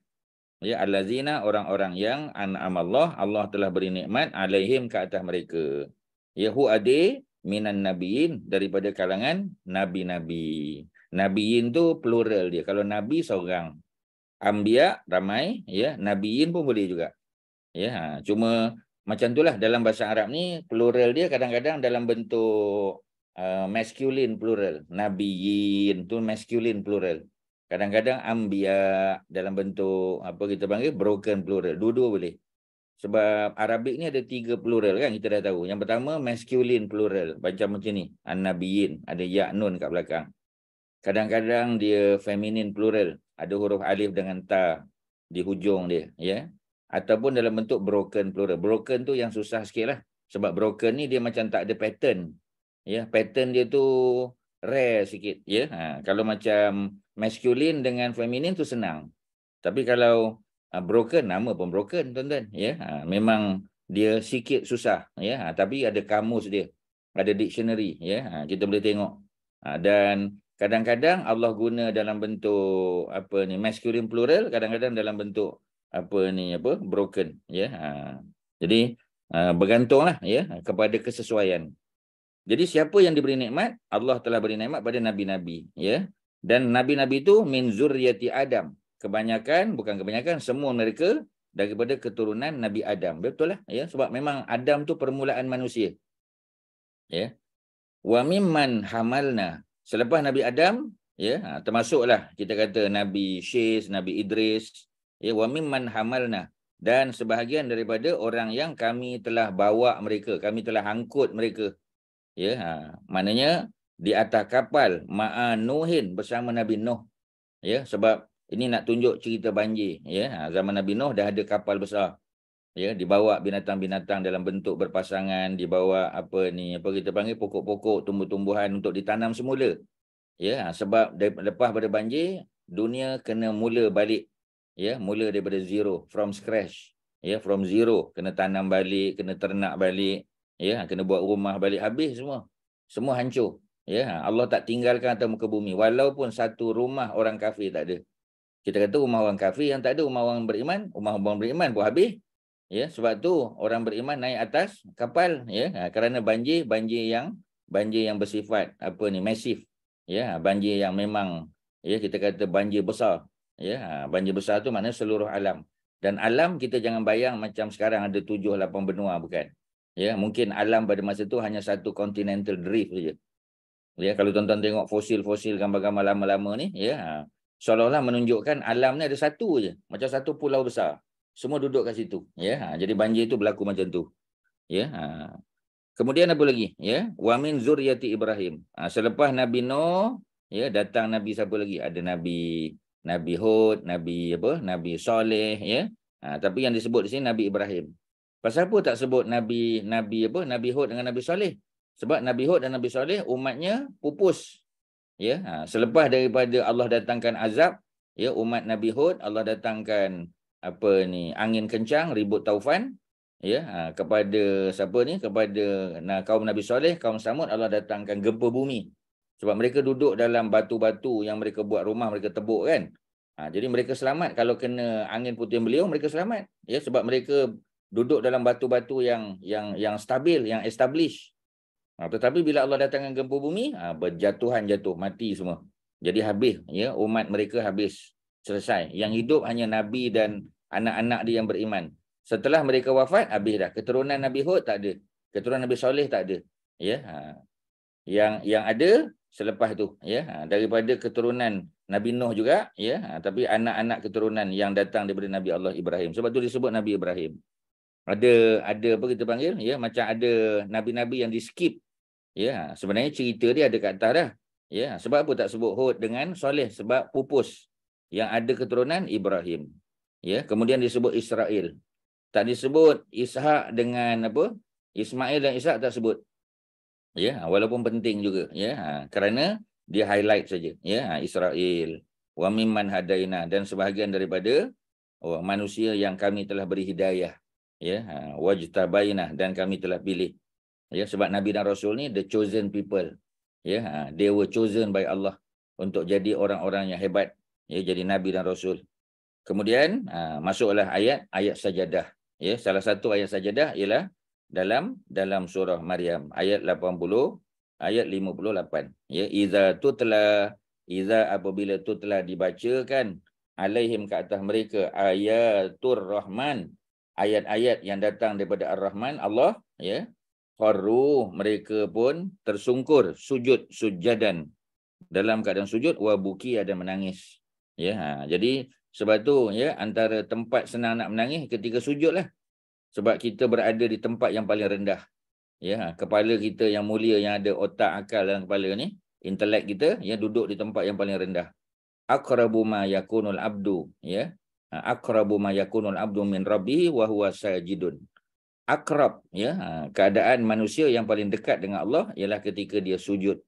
Ya, allazina, orang-orang yang an'amallah, Allah telah beri nikmat alaihim, ke atas mereka. Ya, hu ade minan nabiin, daripada kalangan nabi-nabi. Nabiin tu plural dia. Kalau nabi seorang, anbiya ramai, ya, nabiin pun boleh juga. Ya, cuma macam itulah dalam bahasa Arab ni plural dia kadang-kadang dalam bentuk masculine plural. Nabiyin tu masculine plural. Kadang-kadang anbiya dalam bentuk apa kita panggil broken plural. Dua-dua boleh. Sebab Arabik ni ada 3 plural kan, kita dah tahu. Yang pertama masculine plural, macam ni, an-nabiyin, ada ya nun kat belakang. Kadang-kadang dia feminine plural, ada huruf alif dengan ta di hujung dia, ya. Ataupun dalam bentuk broken plural. Broken tu yang susah sikitlah. Sebab broken ni dia macam tak ada pattern. Ya, pattern dia tu rare sikit, ya. Kalau macam masculine dengan feminin tu senang. Tapi kalau broken, nama pun broken, tuan-tuan, ya. Memang dia sikit susah, ya. Tapi ada kamus dia, ada dictionary, ya. Kita boleh tengok. Dan kadang-kadang Allah guna dalam bentuk apa ni masculine plural, kadang-kadang dalam bentuk broken, ya. Jadi bergantunglah, ya, kepada kesesuaian. Jadi siapa yang diberi nikmat? Allah telah beri nikmat pada nabi-nabi, ya. Dan nabi-nabi itu min zurriyati Adam. Bukan kebanyakan, semua mereka daripada keturunan Nabi Adam. Betul lah, ya, sebab memang Adam tu permulaan manusia. Ya. Wa mimman hamalna. Selepas Nabi Adam, ya, termasuklah kita kata Nabi Syis, Nabi Idris, ya, wa mimman hamalna, dan sebahagian daripada orang yang kami telah bawa mereka, kami telah angkut mereka. Ya, maknanya di atas kapal ma'a Nuhin, bersama Nabi Nuh. Ya, sebab ini nak tunjuk cerita banjir, ya. Zaman Nabi Nuh dah ada kapal besar. Ya, dibawa binatang-binatang dalam bentuk berpasangan, dibawa apa kita panggil pokok-pokok, tumbuh-tumbuhan untuk ditanam semula. Ya, sebab lepas pada banjir, dunia kena mula balik. Ya, mula daripada zero, from scratch. Ya, from zero, kena tanam balik, kena ternak balik. Ya, kena buat rumah balik, habis semua. Semua hancur. Ya, Allah tak tinggalkan atas muka bumi. Walaupun satu rumah orang kafir tak ada. Kita kata rumah orang kafir yang tak ada, rumah orang beriman pun habis. Ya, sebab tu orang beriman naik atas kapal, ya, kerana banjir yang bersifat masif. Ya, banjir yang memang, ya, kita kata banjir besar. Ya, banjir besar tu maknanya seluruh alam. Dan alam kita jangan bayang macam sekarang ada 7-8 benua, bukan. Ya, mungkin alam pada masa tu hanya satu continental drift saja. Ya, kalau tuan-tuan tengok fosil-fosil gambar-gambar lama-lama ni, ya, seolah-olah menunjukkan alam ni ada satu je, macam satu pulau besar. Semua duduk kat situ, ya. Jadi banjir tu berlaku macam tu. Ya. Kemudian apa lagi? Ya, wa min zurriyati Ibrahim. Selepas Nabi Nuh, ya, datang nabi siapa lagi? Ada Nabi Hud, Nabi Saleh, ya. Tapi yang disebut di sini Nabi Ibrahim. Pasal apa tak sebut Nabi Hud dengan Nabi Saleh? Sebab Nabi Hud dan Nabi Saleh umatnya pupus. Ya, selepas daripada Allah datangkan azab, ya, umat Nabi Hud, Allah datangkan angin kencang, ribut taufan, ya, kepada siapa ni? Kepada kaum Nabi Saleh, kaum Samud, Allah datangkan gempa bumi. Sebab mereka duduk dalam batu-batu yang mereka buat rumah, mereka tebuk kan. Jadi mereka selamat kalau kena angin puting beliung, mereka selamat. Ya, sebab mereka duduk dalam batu-batu yang stabil, yang establish. Tetapi bila Allah datangkan gempa bumi, jatuh, mati semua. Jadi habis, ya, umat mereka habis, selesai. Yang hidup hanya Nabi dan anak-anak dia yang beriman. Setelah mereka wafat, habis dah. Keturunan Nabi Hud tak ada. Keturunan Nabi Saleh tak ada. Ya, yang ada selepas tu, ya, daripada keturunan Nabi Nuh juga, ya, tapi anak-anak keturunan yang datang daripada Nabi Allah Ibrahim. Sebab tu disebut Nabi Ibrahim. Ada apa kita panggil, ya, macam ada nabi-nabi yang di skip. Ya, sebenarnya cerita dia ada kat atas dah. Ya, sebab apa tak sebut Hud dengan Saleh? Sebab pupus yang ada keturunan Ibrahim. Ya, kemudian disebut Israel. Tak disebut Ishak dengan Ismail dan Ishak tak sebut. Ya, walaupun penting juga, ya, kerana dia highlight saja, ya, Israel, wa mimman hadaina, dan sebahagian daripada manusia yang kami telah beri hidayah, ya, wajtabaina, dan kami telah pilih. Ya, sebab Nabi dan Rasul ni the chosen people. Ya, they were chosen by Allah. untuk jadi orang-orang yang hebat, ya, jadi nabi dan rasul. Kemudian masuklah ayat sajadah. Ya, salah satu ayat sajadah ialah dalam surah Maryam ayat 80, ayat 58. Ya, iza apabila tutla dibacakan alaihim ke atas mereka ayatur rahman, ayat-ayat yang datang daripada Ar-Rahman Allah, ya, kharru, mereka pun tersungkur sujud sujadan, dalam keadaan sujud, wa buki, ada menangis. Ya, jadi sebab tu, ya, antara tempat senang nak menangis ketika sujud lah. Sebab kita berada di tempat yang paling rendah. Ya, kepala kita yang mulia, yang ada otak akal dalam kepala ni, intelek kita, ya, duduk di tempat yang paling rendah. Aqrabu ma yakunul abdu, ya. Aqrabu ma yakunul abdu min rabbihi wa huwa sajidun. Akrab, ya, keadaan manusia yang paling dekat dengan Allah ialah ketika dia sujud.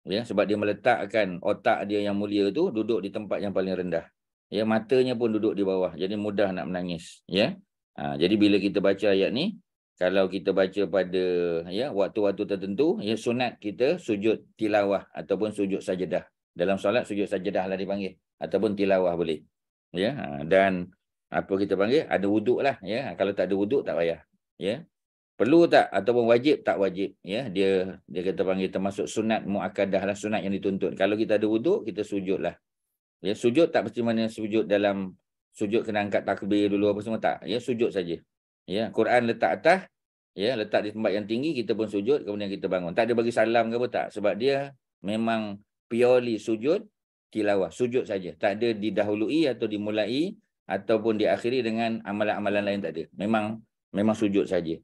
Ya, sebab dia meletakkan otak dia yang mulia tu duduk di tempat yang paling rendah. Ya, matanya pun duduk di bawah. Jadi mudah nak menangis, ya. Jadi bila kita baca ayat ni, kalau kita baca pada, ya, waktu-waktu tertentu, ya, sunat kita sujud tilawah ataupun sujud sajadah. Dalam solat sujud sajadah lah dipanggil, ataupun tilawah boleh. Ya, dan apa kita panggil, ada wuduk lah, ya. Kalau tak ada wuduk tak payah, ya. Perlu tak ataupun wajib tak wajib, ya, dia kata panggil termasuk sunat muakkadah lah, sunat yang dituntut. Kalau kita ada wuduk, kita sujudlah. Ya, sujud tak mesti mana sujud dalam sujud kena angkat takbir dulu apa semua, tak. Ya, sujud saja. Ya, Quran letak atas, ya, letak di tempat yang tinggi, kita pun sujud, kemudian kita bangun. Tak ada bagi salam ke apa, tak, sebab dia memang purely sujud tilawah, sujud saja. Tak ada didahului atau dimulai ataupun diakhiri dengan amalan-amalan lain, tak ada. Memang sujud saja.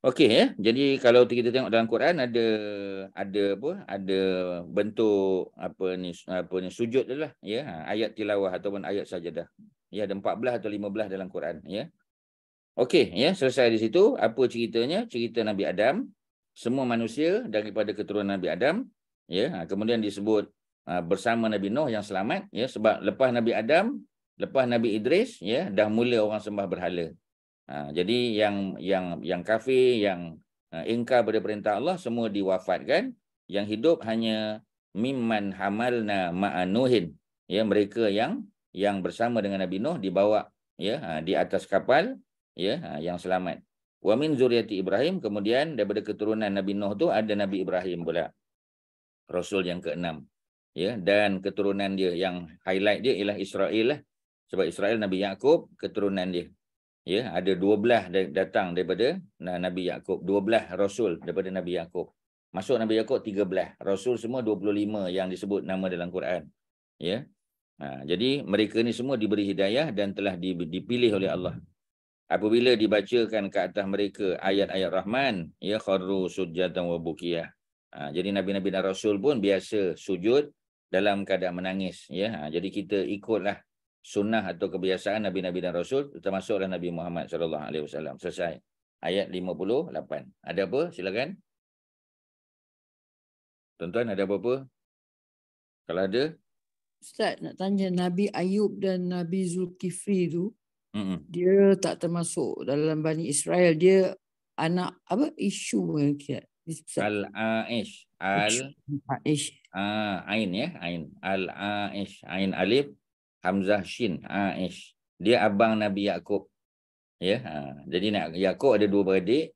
Okey, ya. Jadi kalau kita tengok dalam Quran ada bentuk apa ni sujud itulah, ya, ayat tilawah ataupun ayat sajadah. Ya, ada 14 atau 15 dalam Quran, ya. Okey, ya, selesai di situ. Apa ceritanya? Cerita Nabi Adam, semua manusia daripada keturunan Nabi Adam, ya. Kemudian disebut bersama Nabi Nuh yang selamat, ya, sebab lepas Nabi Adam, lepas Nabi Idris, ya, dah mula orang sembah berhala. Jadi yang kafir, yang ingkar pada perintah Allah, semua diwafatkan. Yang hidup hanya mimman hamalna ma'anuhin, ya, mereka yang bersama dengan Nabi Nuh dibawa, ya, di atas kapal, ya, yang selamat. Wa min zuriati Ibrahim, kemudian daripada keturunan Nabi Nuh tu ada Nabi Ibrahim pula, Rasul yang ke-6, ya, dan keturunan dia yang highlight dia ialah Israel lah. Sebab Israel Nabi Yaqub keturunan dia. Ya, ada 12 datang daripada Nabi Yaqub, 12 rasul daripada Nabi Yaqub. Masuk Nabi Yaqub 13, rasul semua 25 yang disebut nama dalam Quran. Ya. Jadi mereka ni semua diberi hidayah dan telah dipilih oleh Allah. Apabila dibacakan ke atas mereka ayat-ayat Rahman, ya, kharru sujjatan wa bukiyah. Jadi nabi-nabi dan rasul pun biasa sujud dalam keadaan menangis, ya. Jadi kita ikutlah sunnah atau kebiasaan Nabi-Nabi dan Rasul, termasuklah Nabi Muhammad SAW. Selesai. Ayat 58. Ada apa? Silakan. Tuan-tuan, ada apa-apa? Kalau ada. Ustaz, nak tanya, Nabi Ayub dan Nabi Zulkifli tu, dia tak termasuk dalam Bani Israel. Dia anak apa? Isu kira. Al-Aish. Al-Aish. Ain, ya. Ain. Al-Aish. Ain alif. Hamzah Shin, Aish. Dia abang Nabi Yaqub. Ya, jadi Yaqub ada dua beradik.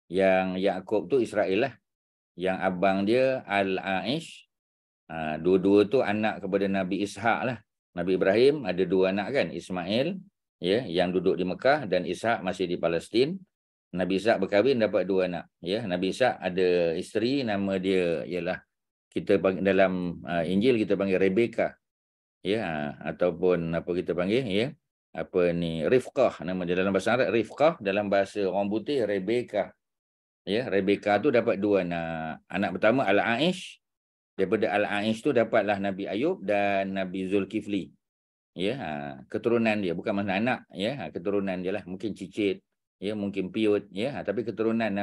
Yang Yaqub tu Israel lah. Yang abang dia Al-Aish. Dua-dua tu anak kepada Nabi Ishaq lah. Nabi Ibrahim ada dua anak kan, Ismail, ya, yang duduk di Mekah, dan Ishaq masih di Palestin. Nabi Ishaq berkahwin dapat dua anak. Ya, Nabi Ishaq ada isteri, nama dia ialah, kita panggil dalam Injil kita panggil Rebecca. Ya, ataupun apa kita panggil, ya, apa ni, Rifqah nama dia dalam bahasa Arab. Rifqah dalam bahasa orang putih Rebecca. Ya, Rebecca tu dapat dua anak. Anak pertama Al-Aish. Daripada Al-Aish tu dapatlah Nabi Ayub dan Nabi Zulkifli. Ya, keturunan dia, bukan mana anak, ya, keturunan dia lah, mungkin cicit, ya, mungkin piut, ya, tapi keturunan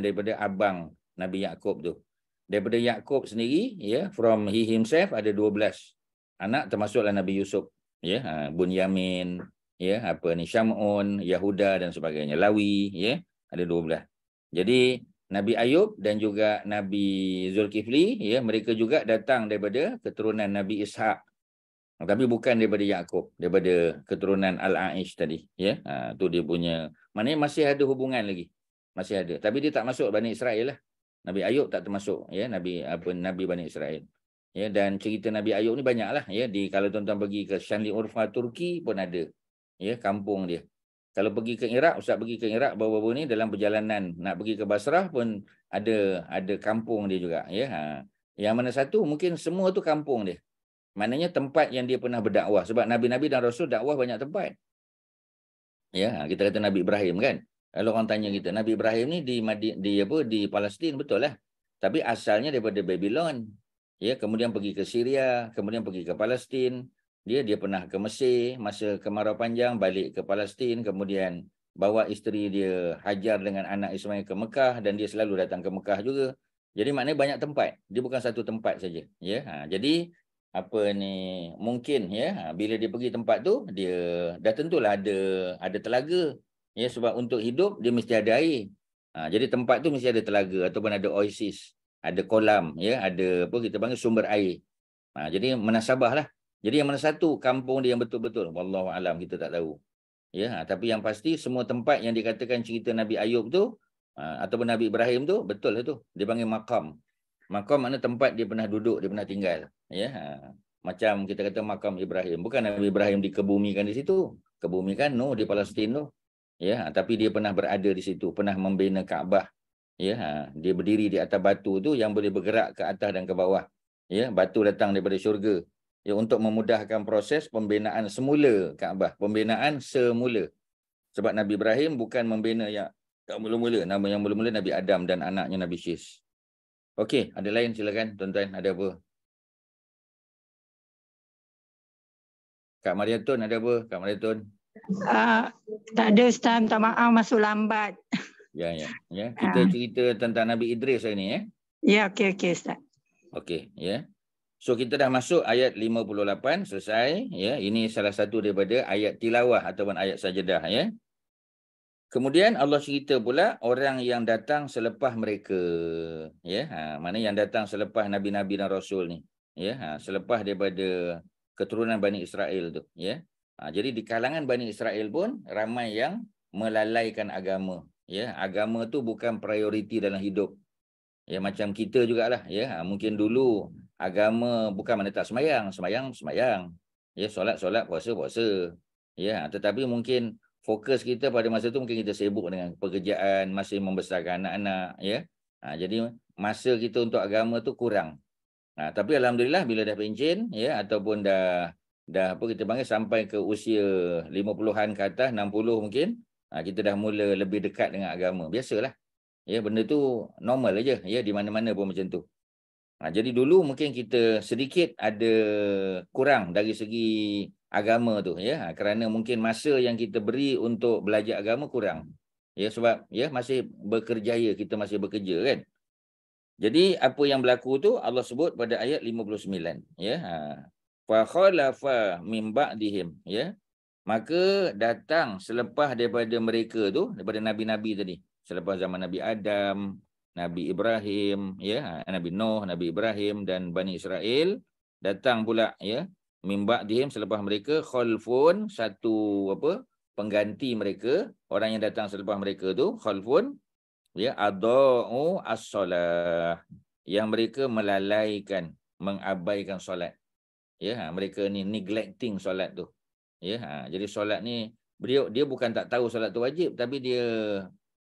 daripada abang Nabi Yaqub tu. Daripada Yaqub sendiri, ya, from he himself ada 12 anak, termasuklah Nabi Yusuf, ya, Bunyamin, ya, apa ni, Syamun, Yahuda dan sebagainya, Lawi, ya, ada 12. Jadi Nabi Ayub dan juga Nabi Zulkifli, ya, mereka juga datang daripada keturunan Nabi Ishaq. Tapi bukan daripada Yaqub, daripada keturunan Al-Aish tadi, ya. Tu dia punya, maknanya masih ada hubungan lagi. Masih ada. Tapi dia tak masuk Bani Israel lah. Nabi Ayub tak termasuk, ya, Nabi Bani Israel. Ya, dan cerita Nabi Ayub ni banyaklah, ya. Kalau tuan-tuan pergi ke Shanli Urfa Turki pun ada, ya, kampung dia. Kalau pergi ke Iraq, Ustaz pergi ke Iraq baru-baru ni dalam perjalanan nak pergi ke Basrah pun ada kampung dia juga, ya. Yang mana satu mungkin semua tu kampung dia. Maknanya tempat yang dia pernah berdakwah. Sebab Nabi-Nabi dan Rasul dakwah banyak tempat. Ya, kita kata Nabi Ibrahim kan. Kalau orang tanya kita, Nabi Ibrahim ni di Palestin, betul lah. Tapi asalnya daripada Babylon. Ya, kemudian pergi ke Syria, kemudian pergi ke Palestin. Dia pernah ke Mesir, masa kemarau panjang, balik ke Palestin, kemudian bawa isteri dia Hajar dengan anak Ismail ke Mekah, dan dia selalu datang ke Mekah juga. Jadi maknanya banyak tempat. Dia bukan satu tempat saja. Ya, jadi mungkin, ya, bila dia pergi tempat tu, dia dah tentulah ada telaga, ya, sebab untuk hidup dia mesti ada air. Jadi tempat tu mesti ada telaga ataupun ada oasis, ada kolam, ya, ada kita panggil sumber air. Jadi menasabah lah. Jadi yang mana satu kampung dia yang betul-betul, wallahu alam, kita tak tahu. Ya, tapi yang pasti semua tempat yang dikatakan cerita Nabi Ayub tu ataupun Nabi Ibrahim tu, betul lah tu. Dia panggil makam. Makam makna tempat dia pernah duduk, dia pernah tinggal. Ya, macam kita kata makam Ibrahim. Bukan Nabi Ibrahim dikebumikan di situ. Kebumikan di Palestin tu. Ya, tapi dia pernah berada di situ, pernah membina Kaabah. Ya, dia berdiri di atas batu tu yang boleh bergerak ke atas dan ke bawah. Ya, batu datang daripada syurga. Ya, untuk memudahkan proses pembinaan semula Kaabah, pembinaan semula. Sebab Nabi Ibrahim bukan membina yang mula-mula, nama yang mula-mula Nabi Adam dan anaknya Nabi Syis. Okey, ada lain silakan tuan-tuan, ada apa? Kak Mariatun ada apa? Kak Mariatun? Tak ada Ustaz, minta maaf masuk lambat. Ya. Kita cerita tentang Nabi Idris hari ni, ya. Ya, okey Ustaz. Okey, ya. So kita dah masuk ayat 58 selesai, ya. Ini salah satu daripada ayat tilawah ataupun ayat sajadah, ya. Kemudian Allah cerita pula orang yang datang selepas mereka, ya. Mana yang datang selepas nabi-nabi dan rasul ni, ya. Selepas daripada keturunan Bani Israel tu, ya. Jadi di kalangan Bani Israel pun ramai yang melalaikan agama, ya. Agama tu bukan prioriti dalam hidup. Ya, macam kita jugalah, ya. Mungkin dulu agama bukan mana tak sembahyang. Ya, solat, puasa. Ya, tetapi mungkin fokus kita pada masa tu mungkin kita sibuk dengan pekerjaan, masih membesarkan anak-anak, ya. Jadi masa kita untuk agama tu kurang. Tapi alhamdulillah bila dah pencen, ya, ataupun dah kita panggil sampai ke usia 50-an ke atas, 60 mungkin, kita dah mula lebih dekat dengan agama. Biasalah. Ya, benda tu normal aja, ya, di mana-mana pun macam tu. Jadi dulu mungkin kita sedikit ada kurang dari segi agama tu, ya, kerana mungkin masa yang kita beri untuk belajar agama kurang. Ya, sebab ya masih berkerjaya, kita masih bekerja kan. Jadi apa yang berlaku tu Allah sebut pada ayat 59, ya. Fa khalafa min ba'dihim, ya. Maka datang selepas daripada mereka tu, daripada nabi-nabi tadi, selepas zaman Nabi Adam, Nabi Ibrahim, ya, Nabi Nuh, Nabi Ibrahim dan Bani Israel, datang pula, ya, min ba'dihim selepas mereka khalfun, satu pengganti mereka, orang yang datang selepas mereka tu khalfun, ya, adau as-solah, yang mereka melalaikan, mengabaikan solat. Ya, mereka ni neglecting solat tu. Ya, jadi solat ni dia bukan tak tahu solat tu wajib, tapi dia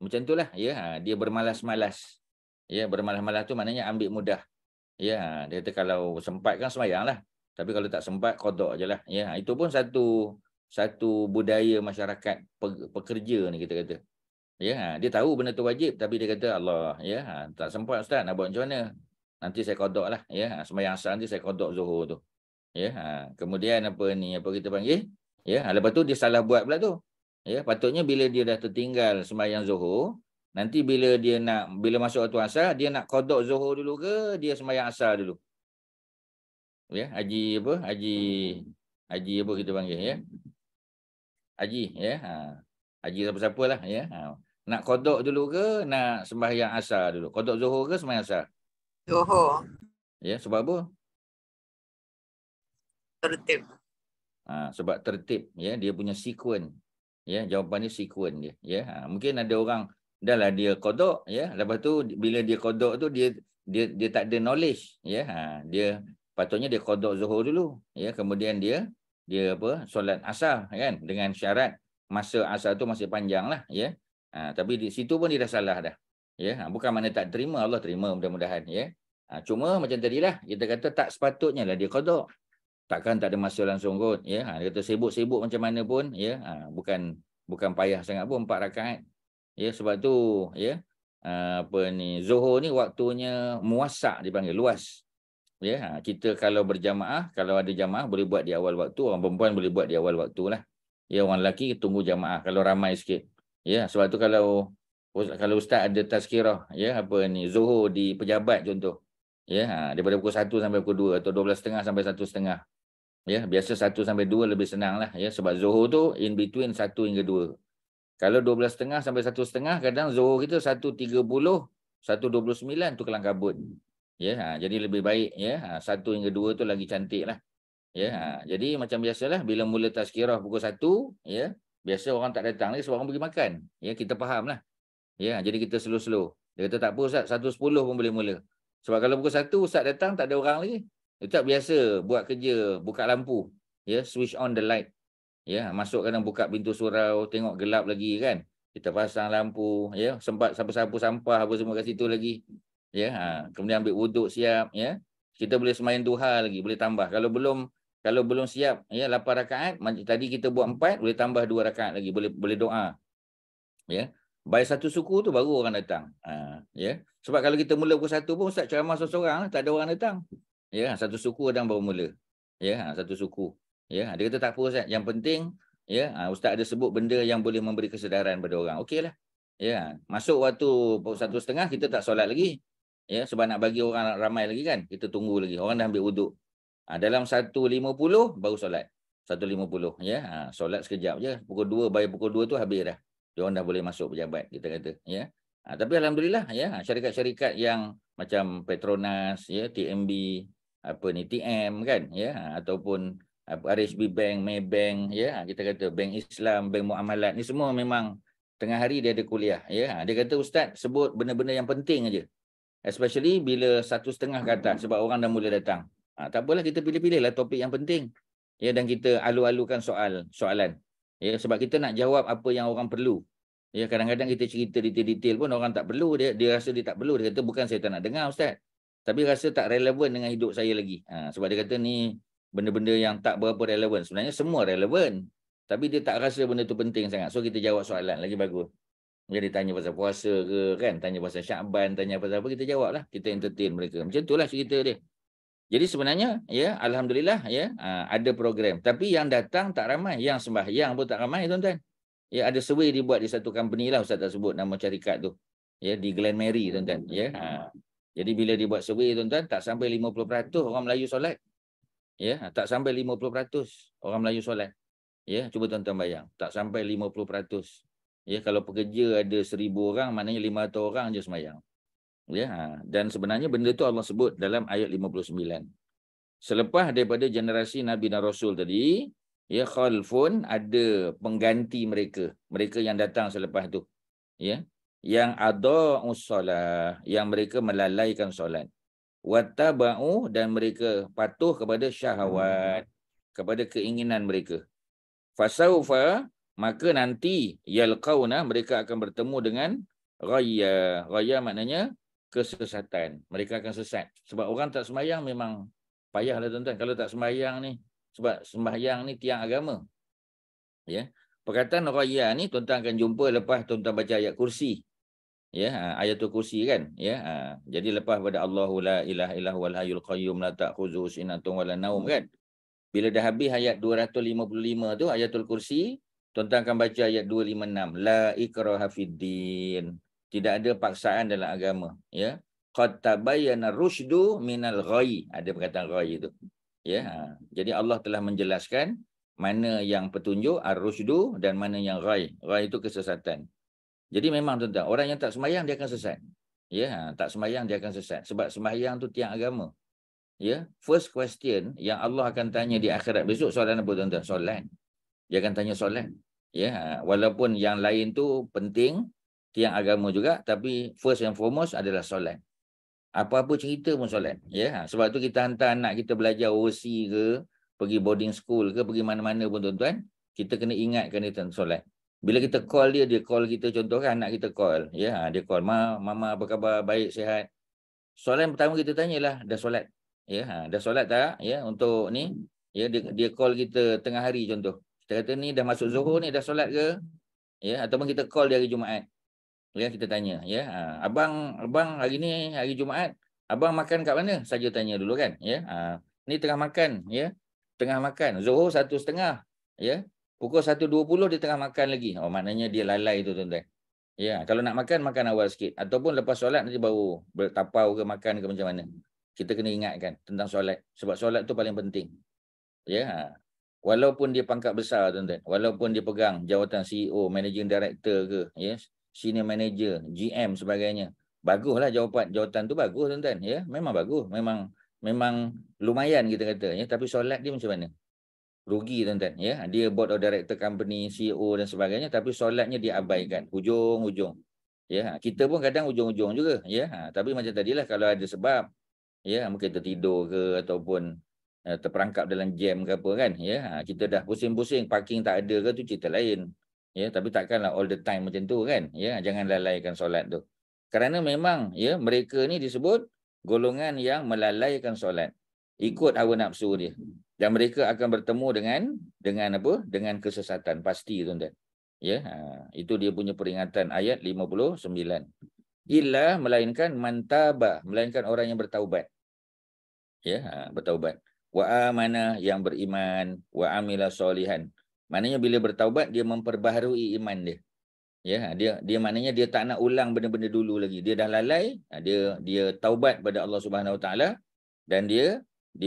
macam itulah, ya, dia bermalas-malas. Ya, bermalas-malas tu maknanya ambil mudah. Ya, dia kata kalau sempat kan sembahyanglah. Tapi kalau tak sempat qada ajalah. Ya, itu pun satu budaya masyarakat pekerja ni kita kata. Ya, dia tahu benda tu wajib tapi dia kata Allah, ya, tak sempat ustaz, nak buat macam mana? Nanti saya qada lah, ya, sembahyang asar nanti saya qada zuhur tu. Ya, kemudian apa kita panggil? Ya, lepas tu dia salah buat pula tu. Ya, patutnya bila dia dah tertinggal sembahyang zuhur, nanti bila masuk waktu asar, dia nak qada zuhur dulu ke dia sembahyang asar dulu? Ya, haji apa kita panggil, ya? Haji, ya. Haji siapa-siapalah, ya. Nak qada dulu ke nak sembahyang asar dulu? Qada Zuhur ke sembahyang asar? Zuhur. Ya, sebab apa? Tertib. Sebab tertib, ya, dia punya sequence. Ya, jawapan dia sequence dia, ya. Mungkin ada orang dah lah dia qada, ya. Lepas tu bila dia qada tu dia tak ada knowledge, ya. Dia patutnya dia qada Zuhur dulu, ya. Kemudian dia apa? Solat asar, kan, dengan syarat masa asar tu masih panjang lah, ya. Tapi di situ pun dia dah salah dah. Ya, bukan mana tak terima, Allah terima mudah-mudahan, ya. Cuma macam tadilah kita kata tak sepatutnya lah dia qada. Takkan tak ada masa langsung kot, ya. Dia kata sibuk-sibuk macam mana pun, ya. Bukan payah sangat pun 4 rakaat. Ya, sebab tu, ya. Zuhur ni waktunya muwassa' dipanggil, luas. Ya, kita kalau berjamaah, kalau ada jamaah boleh buat di awal waktu, orang perempuan boleh buat di awal waktulah. Ya, orang lelaki tunggu jamaah kalau ramai sikit. Ya, sebab tu kalau ustaz ada tazkirah, ya, Zuhur di pejabat contoh. Ya, daripada pukul 1 sampai pukul 2 atau 12.30 sampai 1.30. Ya, biasa 1 sampai 2 lebih senang lah, ya, sebab Zuhur tu in between 1 hingga 2. Kalau 12.30 sampai 1.30, kadang Zuhur kita 1.30, 1.29 tu kelang kabut. Ya, jadi lebih baik, ya, 1 hingga 2 tu lagi cantik lah. Ya, jadi macam biasalah bila mula tazkirah pukul 1, ya, biasa orang tak datang lagi sebab orang pergi makan. Ya, kita faham lah. Ya, jadi kita slow-slow. Dia kata tak apa Ustaz, 1.10 pun boleh mula. Sebab kalau pukul 1 Ustaz datang tak ada orang lagi. Ustaz biasa buat kerja, buka lampu. Ya, switch on the light. Ya, masuk kadang buka pintu surau, tengok gelap lagi kan. Kita pasang lampu, ya, sempat sapu-sapu sampah apa semua kat situ lagi. Ya, kemudian ambil wuduk siap, ya. Kita boleh sembahyang duha lagi, boleh tambah. Kalau belum siap, ya, 8 rakaat, tadi kita buat 4, boleh tambah 2 rakaat lagi, boleh doa. Ya. By satu suku tu baru orang datang. Ya. Sebab kalau kita mula pukul 1 pun Ustaz ceramah seorang, tak ada orang datang. Ya, satu suku orang baru mula. Ya, satu suku. Ya, dia kata tak apa Ustaz, yang penting, ya, Ustaz ada sebut benda yang boleh memberi kesedaran pada orang. Okeylah. Ya, masuk waktu pukul 1.30 kita tak solat lagi. Ya, sebab nak bagi orang ramai lagi kan, kita tunggu lagi. Orang dah ambil wuduk. Dalam 1.50 baru solat. 1.50, ya. Solat sekejap je. Pukul 2, by pukul 2 tu habis dah. Dia orang dah boleh masuk pejabat, kita kata, ya. Tapi alhamdulillah, ya, syarikat-syarikat yang macam Petronas, ya, TMB, TM kan, ya, ataupun RHB Bank, Maybank, ya, kita kata Bank Islam, Bank Muamalat, ni semua memang tengah hari dia ada kuliah, ya. Dia kata Ustaz sebut benda-benda yang penting aja. Especially bila 1.30 ke atas, sebab orang dah mula datang. Tak apalah, kita pilih-pilihlah topik yang penting. Ya, dan kita alu-alukan soalan. Ya, sebab kita nak jawab apa yang orang perlu. Ya, kadang-kadang kita cerita detail-detail pun orang tak perlu, dia rasa dia tak perlu. Dia kata bukan saya tak nak dengar Ustaz, tapi rasa tak relevan dengan hidup saya lagi. Sebab dia kata ni benda-benda yang tak berapa relevan. Sebenarnya semua relevan, tapi dia tak rasa benda tu penting sangat. So kita jawab soalan lagi bagus. Dia tanya pasal puasa ke kan, tanya pasal Syakban, tanya pasal apa, kita jawablah, kita entertain mereka. Macam itulah cerita dia. Jadi sebenarnya, ya, alhamdulillah, ya, ada program. Tapi yang datang tak ramai, yang sembahyang pun tak ramai tuan-tuan. Ya, ada survey dibuat di satu company lah, Ustaz tak sebut nama syarikat tu. Ya, di Glen Mary tuan-tuan, ya. Jadi bila dibuat survey tuan-tuan, tak sampai 50% orang Melayu solat. Ya, tak sampai 50% orang Melayu solat. Ya, cuba tuan-tuan bayang, tak sampai 50%. Ya, kalau pekerja ada 1,000 orang, maknanya 500 orang je sembahyang. Ya, dan sebenarnya benda tu Allah sebut dalam ayat 59. Selepas daripada generasi Nabi dan Rasul tadi, ya, khalfun, ada pengganti mereka yang datang selepas tu, ya, yang adha'us solah, yang mereka melalaikan solat, wattaba'u, dan mereka patuh kepada syahwat, kepada keinginan mereka, fasaufa, maka nanti yalqauna, mereka akan bertemu dengan ghayya maknanya kesesatan. Mereka akan sesat. Sebab orang tak sembahyang memang payahlah tuan-tuan. Kalau tak sembahyang ni, sebab sembahyang ni tiang agama. Ya. Perkataan ghayya ni tuan-tuan akan jumpa lepas tuan-tuan baca ayat kursi. Ya, ayatul kursi kan. Ya. Jadi lepas pada Allahu la ilaha illa huwal hayyul qayyum la ta'khudhuhu sinatun wa la naum kan. Bila dah habis ayat 255 tu ayatul kursi, tuan-tuan akan baca ayat 256. La ikraha fiddin. Tidak ada paksaan dalam agama, ya. Qad tabayyana rusydu minal ghayy, ada perkataan ghayy itu, ya. Jadi Allah telah menjelaskan mana yang petunjuk ar-rusydu dan mana yang ghayy. Ghayy itu kesesatan. Jadi memang tuan-tuan, orang yang tak sembahyang dia akan sesat. Ya, tak sembahyang dia akan sesat sebab sembahyang tu tiang agama. Ya, first question yang Allah akan tanya di akhirat besok soalan apa tuan-tuan? Solat. Dia akan tanya solat. Ya, walaupun yang lain tu penting, tiang agama juga, tapi first and foremost adalah solat. Apa-apa cerita pun solat. Ya, sebab tu kita hantar anak kita belajar overseas ke, pergi boarding school ke, pergi mana-mana pun tuan-tuan, kita kena ingatkan dia tentang solat. Bila kita call dia call kita, contohkan anak kita call. Ya, dia call, mama apa khabar, baik, sihat. Soalan pertama kita tanyalah, dah solat? Ya, dah solat tak? Ya, untuk ni, ya, dia call kita tengah hari contoh. Kita kata ni dah masuk Zuhur ni, dah solat ke? Ya, ataupun kita call dia hari Jumaat. Ya, kita tanya, ya, abang hari ni hari Jumaat, abang makan kat mana? Saja tanya dulu kan, ya. Ni tengah makan, ya. Tengah makan. Zuhur 1:30, ya. Pukul 1:20 dia tengah makan lagi. Oh, maknanya dia lalai tu tuan-tuan. Ya, kalau nak makan awal sikit. Ataupun lepas solat nanti baru bertapau ke makan ke macam mana. Kita kena ingatkan tentang solat. Sebab solat tu paling penting. Ya, walaupun dia pangkat besar tuan-tuan. Walaupun dia pegang jawatan CEO, Managing Director ke, yes, Senior Manager, GM sebagainya. Baguslah jawatan tu bagus tuan-tuan. Ya, memang bagus. Memang lumayan kita kata. Ya, tapi solat dia macam mana? Rugi tuan-tuan, ya. Dia board of director company, CEO dan sebagainya, tapi solatnya dia abaikan hujung-hujung. Ya, kita pun kadang hujung-hujung juga, ya. Tapi macam tadilah, kalau ada sebab, ya, mungkin tertidur ke ataupun terperangkap dalam jam ke apa kan, ya. Kita dah pusing-pusing, parking tak ada ke, tu cerita lain. Ya, tapi takkanlah all the time macam tu kan, ya. Jangan lalaikan solat tu. Kerana memang, ya, mereka ni disebut golongan yang melalaikan solat. Ikut hawa nafsu dia. Dan mereka akan bertemu dengan apa? Dengan kesesatan pasti tuan-tuan. Ya, itu dia punya peringatan ayat 59. Illa, melainkan mantaba, melainkan orang yang bertaubat. Ya, bertaubat. Wa amana, yang beriman, wa amila solihan. Maknanya bila bertaubat dia memperbaharui iman dia. Ya, dia maknanya dia tak nak ulang benda-benda dulu lagi. Dia dah lalai, dia taubat pada Allah Subhanahu Wa Taala dan dia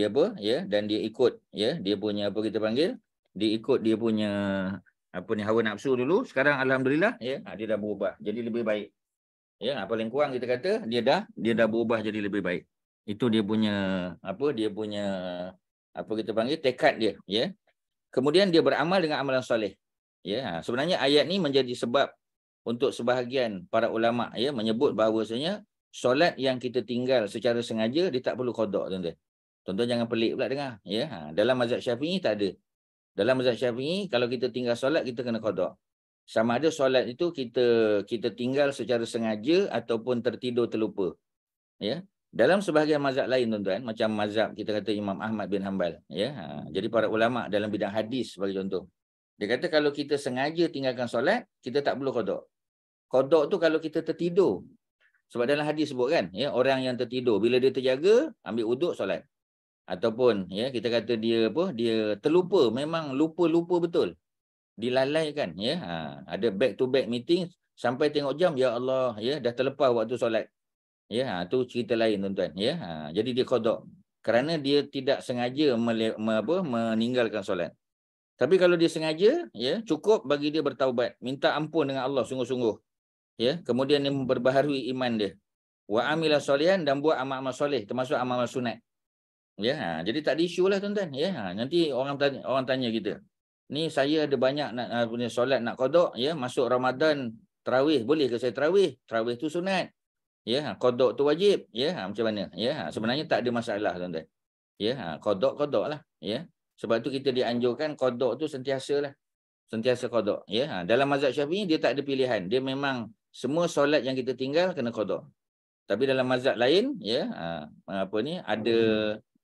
apa, ya, dan dia ikut, ya, dia punya apa kita panggil, dia ikut dia punya apa ni, hawa nafsu dulu. Sekarang alhamdulillah, ya, dia dah berubah jadi lebih baik. Ya, paling kurang kita kata dia dah berubah jadi lebih baik. Itu dia punya apa kita panggil, tekad dia, ya. Kemudian dia beramal dengan amalan soleh. Ya, sebenarnya ayat ni menjadi sebab untuk sebahagian para ulama, ya, menyebut bahawasanya solat yang kita tinggal secara sengaja dia tak perlu qada tuan-tuan. Tuan-tuan jangan pelik pula dengar, ya. Dalam mazhab Syafi'i tak ada. Dalam mazhab Syafi'i kalau kita tinggal solat kita kena qada. Sama ada solat itu kita tinggal secara sengaja ataupun tertidur terlupa. Ya. Dalam sebahagian mazhab lain tuan-tuan, macam mazhab kita kata Imam Ahmad bin Hanbal, ya. Jadi para ulama dalam bidang hadis sebagai contoh, dia kata kalau kita sengaja tinggalkan solat, kita tak perlu qada. Qada tu kalau kita tertidur. Sebab dalam hadis sebut kan, ya, orang yang tertidur bila dia terjaga, ambil wuduk solat. Ataupun, ya, kita kata dia terlupa, memang lupa betul. Dilalaikan, ya. Ada back to back meeting sampai tengok jam, ya Allah, ya, dah terlepas waktu solat. Ya, tu cerita lain tuan-tuan, ya. Jadi dia qada kerana dia tidak sengaja meninggalkan solat. Tapi kalau dia sengaja, ya, cukup bagi dia bertaubat, minta ampun dengan Allah sungguh-sungguh. Ya, kemudian dia memperbaharui iman dia. Wa amila solihan, dan buat amal-amal soleh termasuk amal-amal sunat. Ya, jadi tak ada isu lah tuan-tuan, ya. Nanti orang tanya kita, ni saya ada banyak nak punya solat nak qada, ya, masuk Ramadan tarawih, boleh ke saya tarawih? Tarawih tu sunat. Ya, qada tu wajib, ya, macam mana? Ya, sebenarnya tak ada masalah tuan-tuan. Ya, qada lah, ya. Sebab tu kita dianjurkan qada tu sentiasa qada, ya. Dalam mazhab Syafi'i dia tak ada pilihan. Dia memang semua solat yang kita tinggal kena qada. Tapi dalam mazhab lain, ya,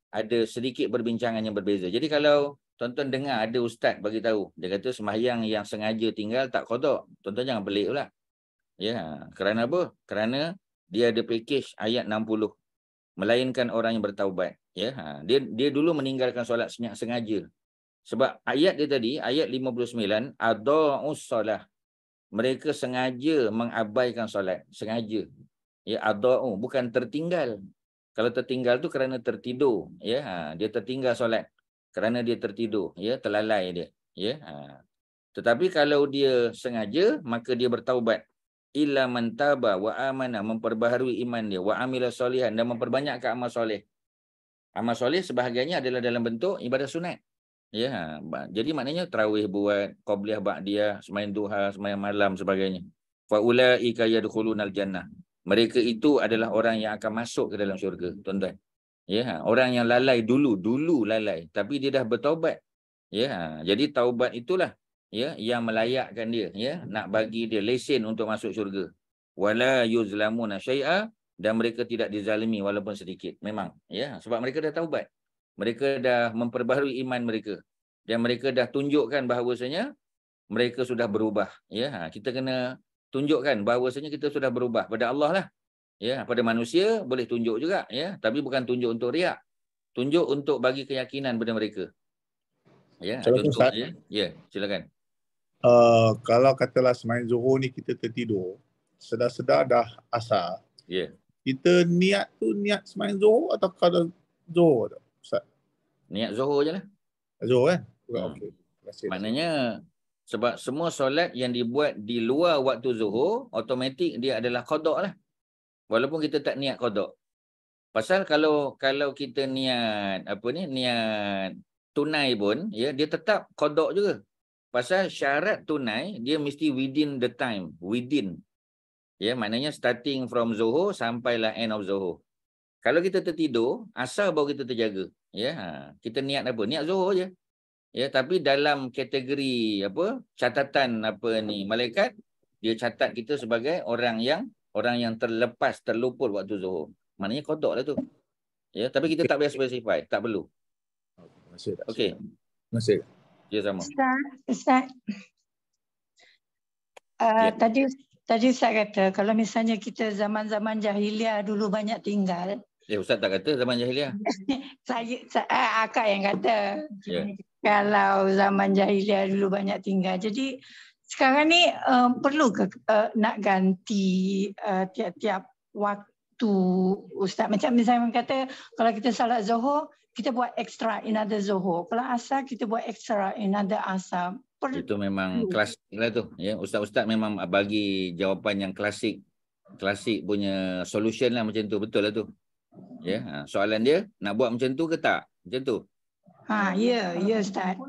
ada sedikit perbincangan yang berbeza. Jadi kalau tuan-tuan dengar ada ustaz bagi tahu, dia kata sembahyang yang sengaja tinggal tak qada, tuan-tuan jangan pelik pula. Ya, kerana apa? Kerana dia ada package ayat 60. Melainkan orang yang bertaubat, ya. Dia dulu meninggalkan solat sengaja. Sebab ayat dia tadi, ayat 59, adha'us solah. Mereka sengaja mengabaikan solat, sengaja. Ya, adha'u, bukan tertinggal. Kalau tertinggal tu kerana tertidur, ya. Dia tertinggal solat kerana dia tertidur, ya, terlalai dia, ya. Tetapi kalau dia sengaja, maka dia bertaubat. illa man taba wa amana, memperbaharui iman dia, wa amila solihan, dan memperbanyakkan amal soleh. Amal soleh sebahagiannya adalah dalam bentuk ibadah sunat. Ya, jadi maknanya tarawih buat, qabliyah ba'diyah, sembahyang duha, sembahyang malam sebagainya. Fa ulaika yadkhulunal jannah. Mereka itu adalah orang yang akan masuk ke dalam syurga, tuan-tuan. Ya, orang yang lalai dulu lalai, tapi dia dah bertaubat. Ya, jadi taubat itulah ya yang melayakkan dia, ya, nak bagi dia lesen untuk masuk syurga. Wala yuzlamuna syai'a, dan mereka tidak dizalimi walaupun sedikit. Memang, ya, sebab mereka dah taubat. Mereka dah memperbaharui iman mereka. Dan mereka dah tunjukkan bahawasanya mereka sudah berubah. Ya, kita kena tunjukkan bahawasanya kita sudah berubah pada Allah lah. Ya, pada manusia boleh tunjuk juga, ya, tapi bukan tunjuk untuk riak. Tunjuk untuk bagi keyakinan pada mereka. Ya, contoh ya. Ya, silakan. Kalau katalah semain Zuhur ni kita tertidur, sedar-sedar dah asar. Ya. Kita niat tu niat semain Zuhur atau kada Zuhur tu, Ustaz? Niat Zuhur je lah. Zuhur kan? Okey. Terima kasih. Maknanya sebab semua solat yang dibuat di luar waktu Zuhur, automatik dia adalah qada lah. Walaupun kita tak niat qada. Pasal kalau kita niat niat tunai pun, ya, dia tetap qada juga. Pasal syarat tunai dia mesti within the time, within. Ya, maknanya starting from Zuhur sampailah end of Zuhur. Kalau kita tertidur, asar baru kita terjaga. Ya, kita niat apa? Niat Zuhur je. Ya, tapi dalam kategori catatan malaikat, dia catat kita sebagai orang yang terlepas, terluput waktu Zuhur. Maknanya qada lah tu. Ya, tapi kita tak payah specify, tak perlu. Okey. Terima kasih. Ya, sama. Ustaz. Ya. Tadi Ustaz kata kalau misalnya kita zaman-zaman jahiliah dulu banyak tinggal. Ustaz tak kata zaman jahiliah. Akak yang kata. Ya. Kalau zaman jahiliah dulu banyak tinggal. Jadi sekarang ni perlu ke nak ganti tiap-tiap waktu, Ustaz? Macam misalnya kata kalau kita salat Zuhur, kita buat extra another Zuhur. Kalau asar, kita buat extra another asar. Itu memang klasik lah tu. Ya, Ustaz-Ustaz memang bagi jawapan yang klasik punya solution lah macam tu. Betul lah tu. Ya, soalan dia nak buat macam tu ke tak? Macam tu. Ya Ustaz.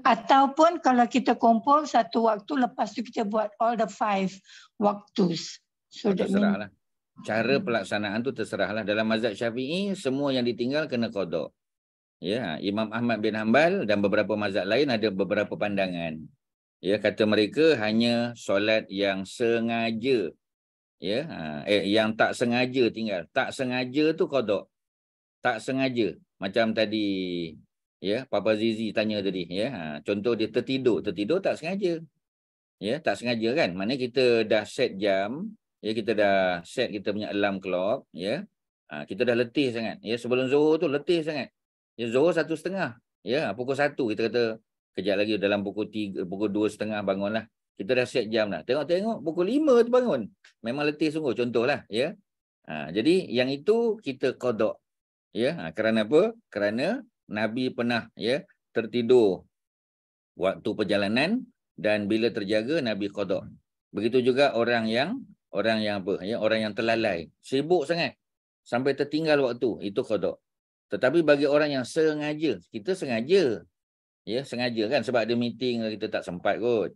Ataupun kalau kita kumpul satu waktu, lepas tu kita buat all the 5 waktus. So terserahlah. Cara pelaksanaan tu terserahlah. Dalam mazhab Syafi'i, semua yang ditinggal kena qada. Ya, Imam Ahmad bin Hanbal dan beberapa mazhab lain ada beberapa pandangan. Ya, kata mereka hanya solat yang sengaja. Ya, yang tak sengaja tinggal. Tak sengaja tu qada. Tak sengaja. Macam tadi, ya, Papa Zizi tanya tadi, ya. Contoh dia tertidur tak sengaja. Ya, tak sengaja kan? Maknanya kita dah set jam, ya, kita dah set kita punya alarm clock, ya. Kita dah letih sangat. Ya, sebelum Zuhur tu letih sangat. Ya, Zuhur 1:30. Ya, pukul 1 kita kata kejap lagi dalam pukul 3, pukul 2:30 bangunlah. Kita dah set jam dah. Tengok pukul 5 tu bangun. Memang letih sungguh, contohlah, ya. Jadi yang itu kita qada. Ya, kerana apa? Kerana Nabi pernah, ya, tertidur waktu perjalanan dan bila terjaga Nabi qada. Begitu juga orang yang apa? Ya, orang yang terlalai, sibuk sangat sampai tertinggal waktu, itu qada. Tetapi bagi orang yang sengaja, kita sengaja. Ya, sengaja kan sebab ada meeting kita tak sempat kot.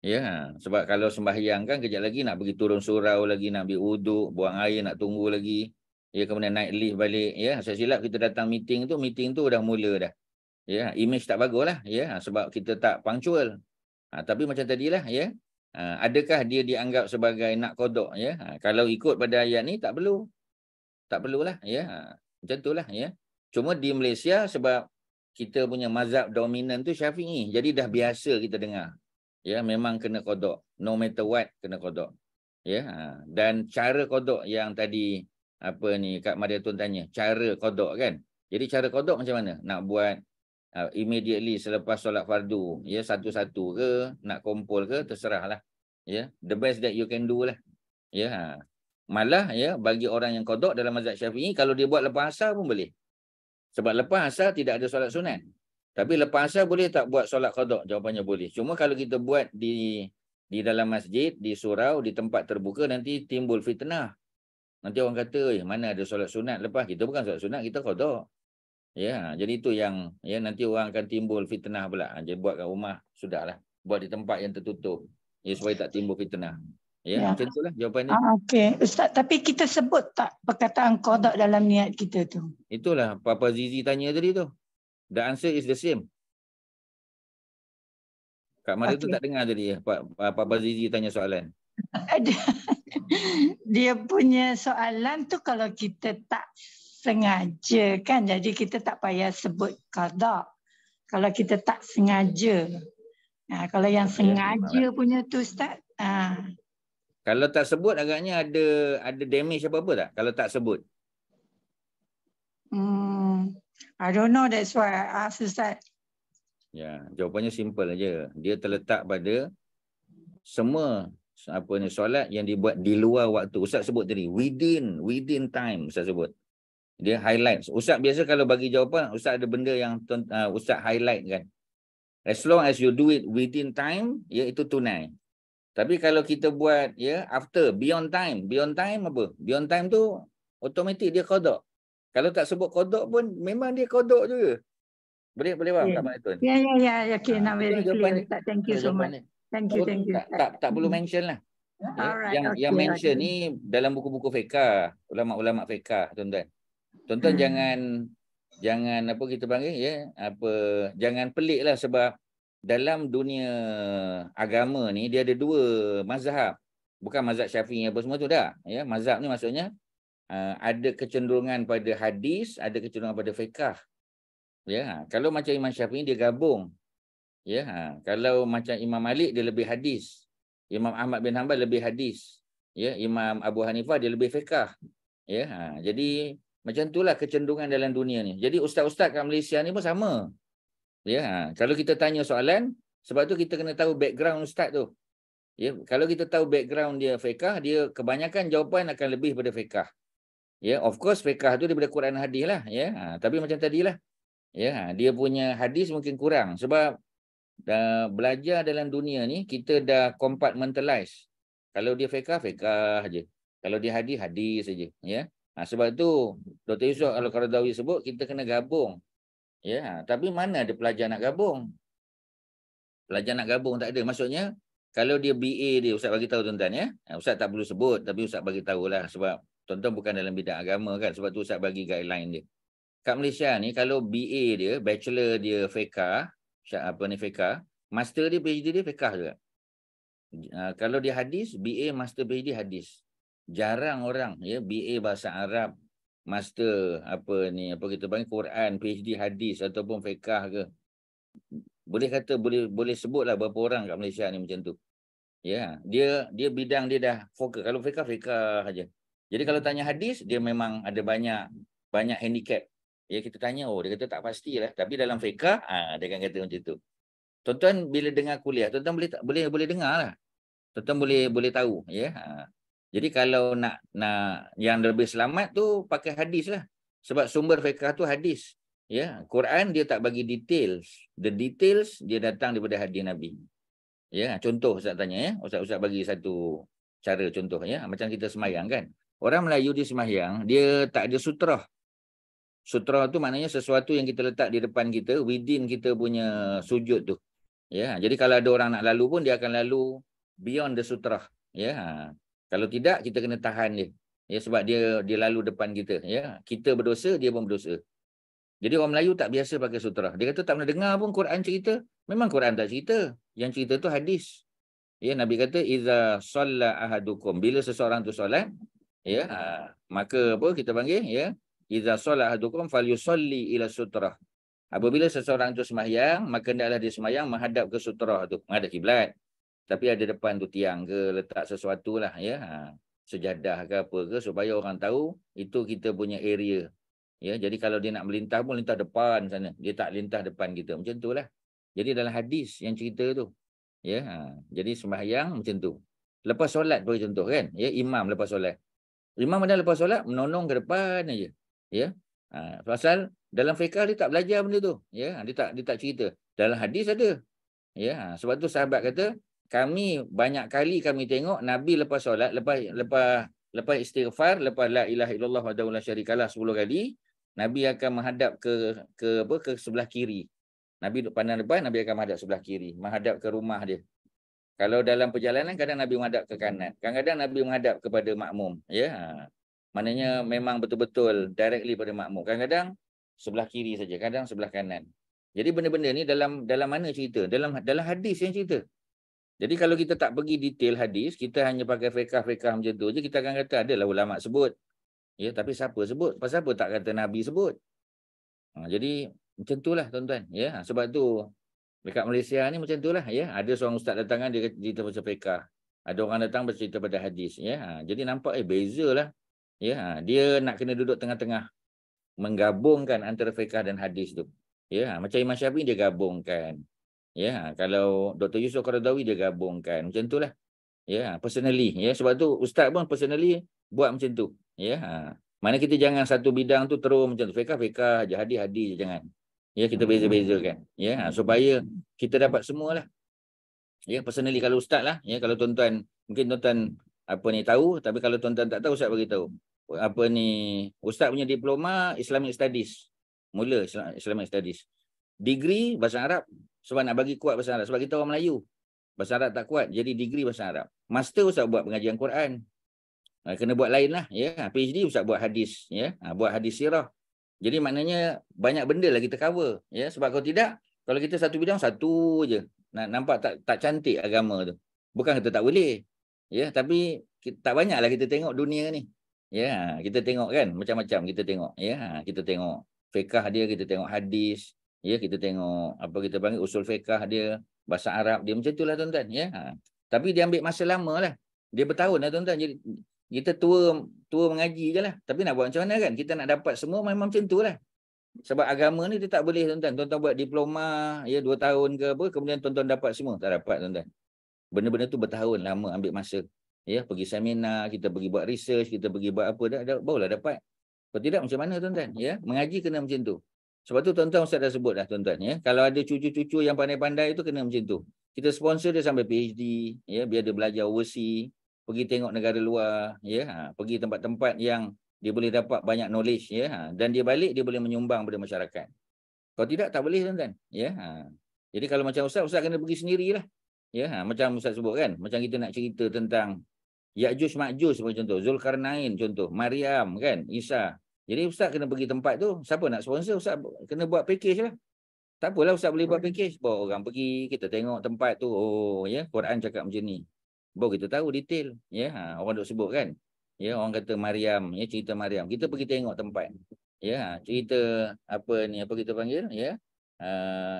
Ya, sebab kalau sembahyang kan kejap lagi nak pergi turun surau lagi, nak ambil wuduk, buang air, nak tunggu lagi. Ya, kemudian naik lift balik. Ya, saya silap kita datang meeting tu dah mula dah. Ya, image tak bagus lah. Ya, sebab kita tak punctual. Tapi macam tadilah, ya. Adakah dia dianggap sebagai nak qada? Ya, kalau ikut pada ayat ni tak perlu. Tak perlulah, ya. Macam itulah, ya. Cuma di Malaysia sebab kita punya mazhab dominan tu Syafi'i. Jadi dah biasa kita dengar. Ya, memang kena qada. No matter what kena qada. Ya, dan cara qada yang tadi Kak Mariatun tanya, cara qada kan. Jadi cara qada macam mana? Nak buat immediately selepas solat fardu, ya, satu-satu ke, nak kumpul ke, terserahlah. Ya, the best that you can do lah. Ya, malah, ya, bagi orang yang qada dalam mazhab Syafi'i, kalau dia buat lepas asar pun boleh. Sebab lepas asar tidak ada solat sunat. Tapi lepas asar boleh tak buat solat qada? Jawapannya boleh. Cuma kalau kita buat di Di dalam masjid, di surau, di tempat terbuka nanti timbul fitnah. Nanti orang kata, mana ada solat sunat lepas kita bukan solat sunat, kita qada. Ya, jadi itu yang ya nanti orang akan timbul fitnah pula. Jadi buat kat rumah sudahlah. Buat di tempat yang tertutup. Ya, supaya tak timbul fitnah. Ya, macam itulah jawapan dia. Okey, Ustaz, tapi kita sebut tak perkataan qada dalam niat kita tu? Itulah Papa Zizi tanya tadi tu. The answer is the same. Kak Maria tu tak dengar tadi Papa Zizi tanya soalan. Dia punya soalan tu kalau kita tak sengaja kan, jadi kita tak payah sebut qada. Kalau kita tak sengaja. Kalau yang sengaja punya tu Ustaz. Kalau tak sebut agaknya ada damage apa-apa tak? Kalau tak sebut. I don't know, that's why I ask Ustaz. Ya, jawapannya simple aja. Dia terletak pada semua solat yang dibuat di luar waktu. Ustaz sebut tadi within time Ustaz sebut. Dia highlight. Ustaz biasa kalau bagi jawapan, Ustaz ada benda yang Ustaz highlight kan. As long as you do it within time, ya itu tunai. Tapi kalau kita buat after, beyond time apa? Beyond time tu automatik dia qada. Kalau tak sebut qada pun memang dia qada juga. Boleh faham tak Mak Tun? Ya, okay, now very clear. Thank you so much. Thank you. Tak perlu mention lah. Yang mention ni dalam buku-buku fiqh, ulama-ulama fiqh, tuan-tuan. Tuan-tuan jangan apa kita panggil jangan pelik lah, sebab dalam dunia agama ni dia ada dua mazhab. Bukan mazhab Syafi'i apa semua tu dah. Ya, mazhab ni maksudnya ada kecenderungan pada hadis, ada kecenderungan pada fiqh. Ya, kalau macam Imam Syafi'i dia gabung. Ya, kalau macam Imam Malik dia lebih hadis. Imam Ahmad bin Hanbal lebih hadis. Ya, Imam Abu Hanifah dia lebih fiqh. Ya, jadi macam itulah kecenderungan dalam dunia ni. Jadi ustaz-ustaz kat Malaysia ni pun sama. Ya, kalau kita tanya soalan, sebab tu kita kena tahu background ustaz tu. Ya, kalau kita tahu background dia fiqh, dia kebanyakan jawapan akan lebih pada fiqh. Ya, of course fiqh tu daripada Quran hadis lah, ya. Tapi macam tadilah. Ya, dia punya hadis mungkin kurang sebab belajar dalam dunia ni kita dah compartmentalize. Kalau dia fiqh aja. Kalau dia hadis saja, ya. Sebab tu Dr. Yusof Al-Qaradawi sebut kita kena gabung. Ya, tapi mana ada pelajar nak gabung? Pelajar nak gabung tak ada. Maksudnya kalau dia BA dia, Ustaz bagi tahu tuan-tuan ya. Ustaz tak perlu sebut tapi Ustaz bagi tahulah sebab tuan-tuan bukan dalam bidang agama kan, sebab tu Ustaz bagi guideline dia. Kat Malaysia ni kalau BA dia, bachelor dia fiqh, fiqh, master dia PhD dia fiqh juga. Kalau dia hadis, BA master PhD hadis. Jarang orang ya BA bahasa Arab, master apa kita panggil Quran, PhD hadis ataupun fiqh ke. Boleh kata boleh sebutlah berapa orang kat Malaysia ni macam tu. Ya, dia bidang dia dah fokus. Kalau fiqh aja. Jadi kalau tanya hadis, dia memang ada banyak handicap. Ya, kita tanya, dia kata tak pastilah. Tapi dalam fiqh, dia akan kata macam tu. Tuan-tuan bila dengar kuliah, tuan-tuan boleh dengar lah. Tuan-tuan boleh tahu. Ya. Jadi kalau nak yang lebih selamat tu pakai hadis lah. Sebab sumber fiqh tu hadis. Ya, Quran dia tak bagi details. The details dia datang daripada hadis Nabi. Ya, contoh Ustaz tanya ya. Ustaz bagi satu cara contoh ya. Macam kita semayang kan. Orang Melayu dia semayang, dia tak ada sutrah. Sutra tu maknanya sesuatu yang kita letak di depan kita, within kita punya sujud tu. Ya, jadi kalau ada orang nak lalu pun dia akan lalu beyond the sutra. Ya, kalau tidak kita kena tahan dia. Ya, sebab dia lalu depan kita. Ya, kita berdosa, dia pun berdosa. Jadi orang Melayu tak biasa pakai sutra. Dia kata tak pernah dengar pun Quran cerita. Memang Quran tak cerita. Yang cerita tu hadis. Ya, Nabi kata iza shalla ahadukum, bila seseorang tu solat, ya, maka apa kita panggil ya? Iza solat ahadukum falyusalli ila sutrah. Apabila seseorang tu sembahyang, maka hendaklah dia sembahyang menghadap ke sutrah tu, menghadap kiblat. Tapi ada depan tu tiang ke, letak sesuatu lah ya. Sejadah ke apa ke, supaya orang tahu itu kita punya area. Ya, jadi kalau dia nak melintas pun lintas depan sana. Dia tak lintas depan kita. Macam itulah. Jadi dalam hadis yang cerita tu. Ya, jadi sembahyang macam tu. Lepas solat bagi contoh kan, ya, imam lepas solat. Imam dah lepas solat menonong ke depan aja. Ya. Pasal dalam fiqh dia tak belajar benda tu. Ya, dia tak cerita. Dalam hadis ada. Ya, sebab tu sahabat kata kami banyak kali kami tengok Nabi lepas solat, lepas istighfar, lepas la ilaha illallah wahdahu la syarikalah 10 kali, Nabi akan menghadap ke sebelah kiri. Nabi duduk pandang depan, Nabi akan menghadap sebelah kiri, menghadap ke rumah dia. Kalau dalam perjalanan kadang Nabi menghadap ke kanan, kadang-kadang Nabi menghadap kepada makmum, ya. Maknanya memang betul-betul directly pada makmum. Kadang-kadang sebelah kiri saja, kadang sebelah kanan. Jadi benda-benda ni dalam mana cerita? Dalam hadis yang cerita. Jadi kalau kita tak pergi detail hadis, kita hanya pakai fiqh-fiqh macam tu je, kita akan kata adalah ulama sebut. Ya, tapi siapa sebut? Pasal apa tak kata Nabi sebut? Jadi macam itulah tuan-tuan, ya. Sebab tu dekat Malaysia ni macam itulah, ya. Ada seorang ustaz datang dia cerita pasal fiqh. Ada orang datang bercerita pada hadis, ya. Jadi nampak bezalah. Ya, dia nak kena duduk tengah-tengah, menggabungkan antara fiqh dan hadis tu. Ya, macam Imam Syafi'i dia gabungkan. Ya, kalau Dr. Yusuf Qaradawi dia gabungkan. Macam itulah. Ya, personally, ya. Sebab tu ustaz pun personally buat macam tu. Ya. Mana kita jangan satu bidang tu terus macam tu. Fiqh, hadis, jangan. Ya, kita beza-bezakan. Ya, supaya kita dapat semualah. Ya, personally kalau ustaz lah, ya, kalau tuan-tuan mungkin tuan-tuan tahu, tapi kalau tuan-tuan tak tahu ustaz bagi tahu. Ustaz punya diploma Islamic Studies. Mula Islamic Studies. Degree bahasa Arab. Sebab nak bagi kuat bahasa Arab. Sebab kita orang Melayu. Bahasa Arab tak kuat. Jadi degree bahasa Arab. Master ustaz buat pengajian Quran. Kena buat lain lah. Ya. PhD ustaz buat hadis. Ya. Buat hadis sirah. Jadi maknanya banyak benda lah kita cover. Ya. Sebab kalau tidak, kalau kita satu bidang, satu je. Nampak tak cantik agama tu. Bukan kita tak boleh. Ya. Tapi tak banyak lah kita tengok dunia ni. Ya. Kita tengok kan. Macam-macam kita tengok. Ya. Kita tengok fiqh dia, kita tengok hadis. Ya, kita tengok kita panggil usul fiqh dia, bahasa Arab dia, macam itulah tuan-tuan, ya. Tapi dia ambil masa lama lah. Dia bertahun lah tuan-tuan. Jadi kita tua mengaji je lah. Tapi nak buat macam mana kan? Kita nak dapat semua memang macam itulah. Sebab agama ni dia tak boleh tuan-tuan. Tuan-tuan buat diploma ya 2 tahun ke apa, kemudian tuan-tuan dapat semua. Tak dapat tuan-tuan. Benda-benda tu bertahun lama ambil masa. Ya, pergi seminar, kita pergi buat research, kita pergi buat apa barulah dapat. Kalau tidak macam mana tuan-tuan? Ya, mengaji kena macam tu. Sebab tu tuan-tuan Ustaz dah sebut dah tuan-tuan, ya. Kalau ada cucu-cucu yang pandai-pandai itu kena macam tu. Kita sponsor dia sampai PhD, ya, biar dia belajar overseas, pergi tengok negara luar, ya, pergi tempat-tempat yang dia boleh dapat banyak knowledge, ya, dan dia balik dia boleh menyumbang pada masyarakat. Kalau tidak tak boleh tuan-tuan, ya. Jadi kalau macam Ustaz kena pergi sendirilah. Ya, macam Ustaz sebut kan, macam kita nak cerita tentang Ya'juj Ma'juj sebagai contoh, Zulkarnain contoh, Maryam kan, Isa. Jadi Ustaz kena pergi tempat tu. Siapa nak sponsor? Ustaz kena buat package lah. Tak apalah Ustaz boleh buat package. Bawa orang pergi, kita tengok tempat tu. Oh ya, Quran cakap macam ni. Baru kita tahu detail. Ya, orang duk sebut kan. Ya, orang kata Maryam, ya, cerita Maryam. Kita pergi tengok tempat. Ya, cerita apa kita panggil, ya.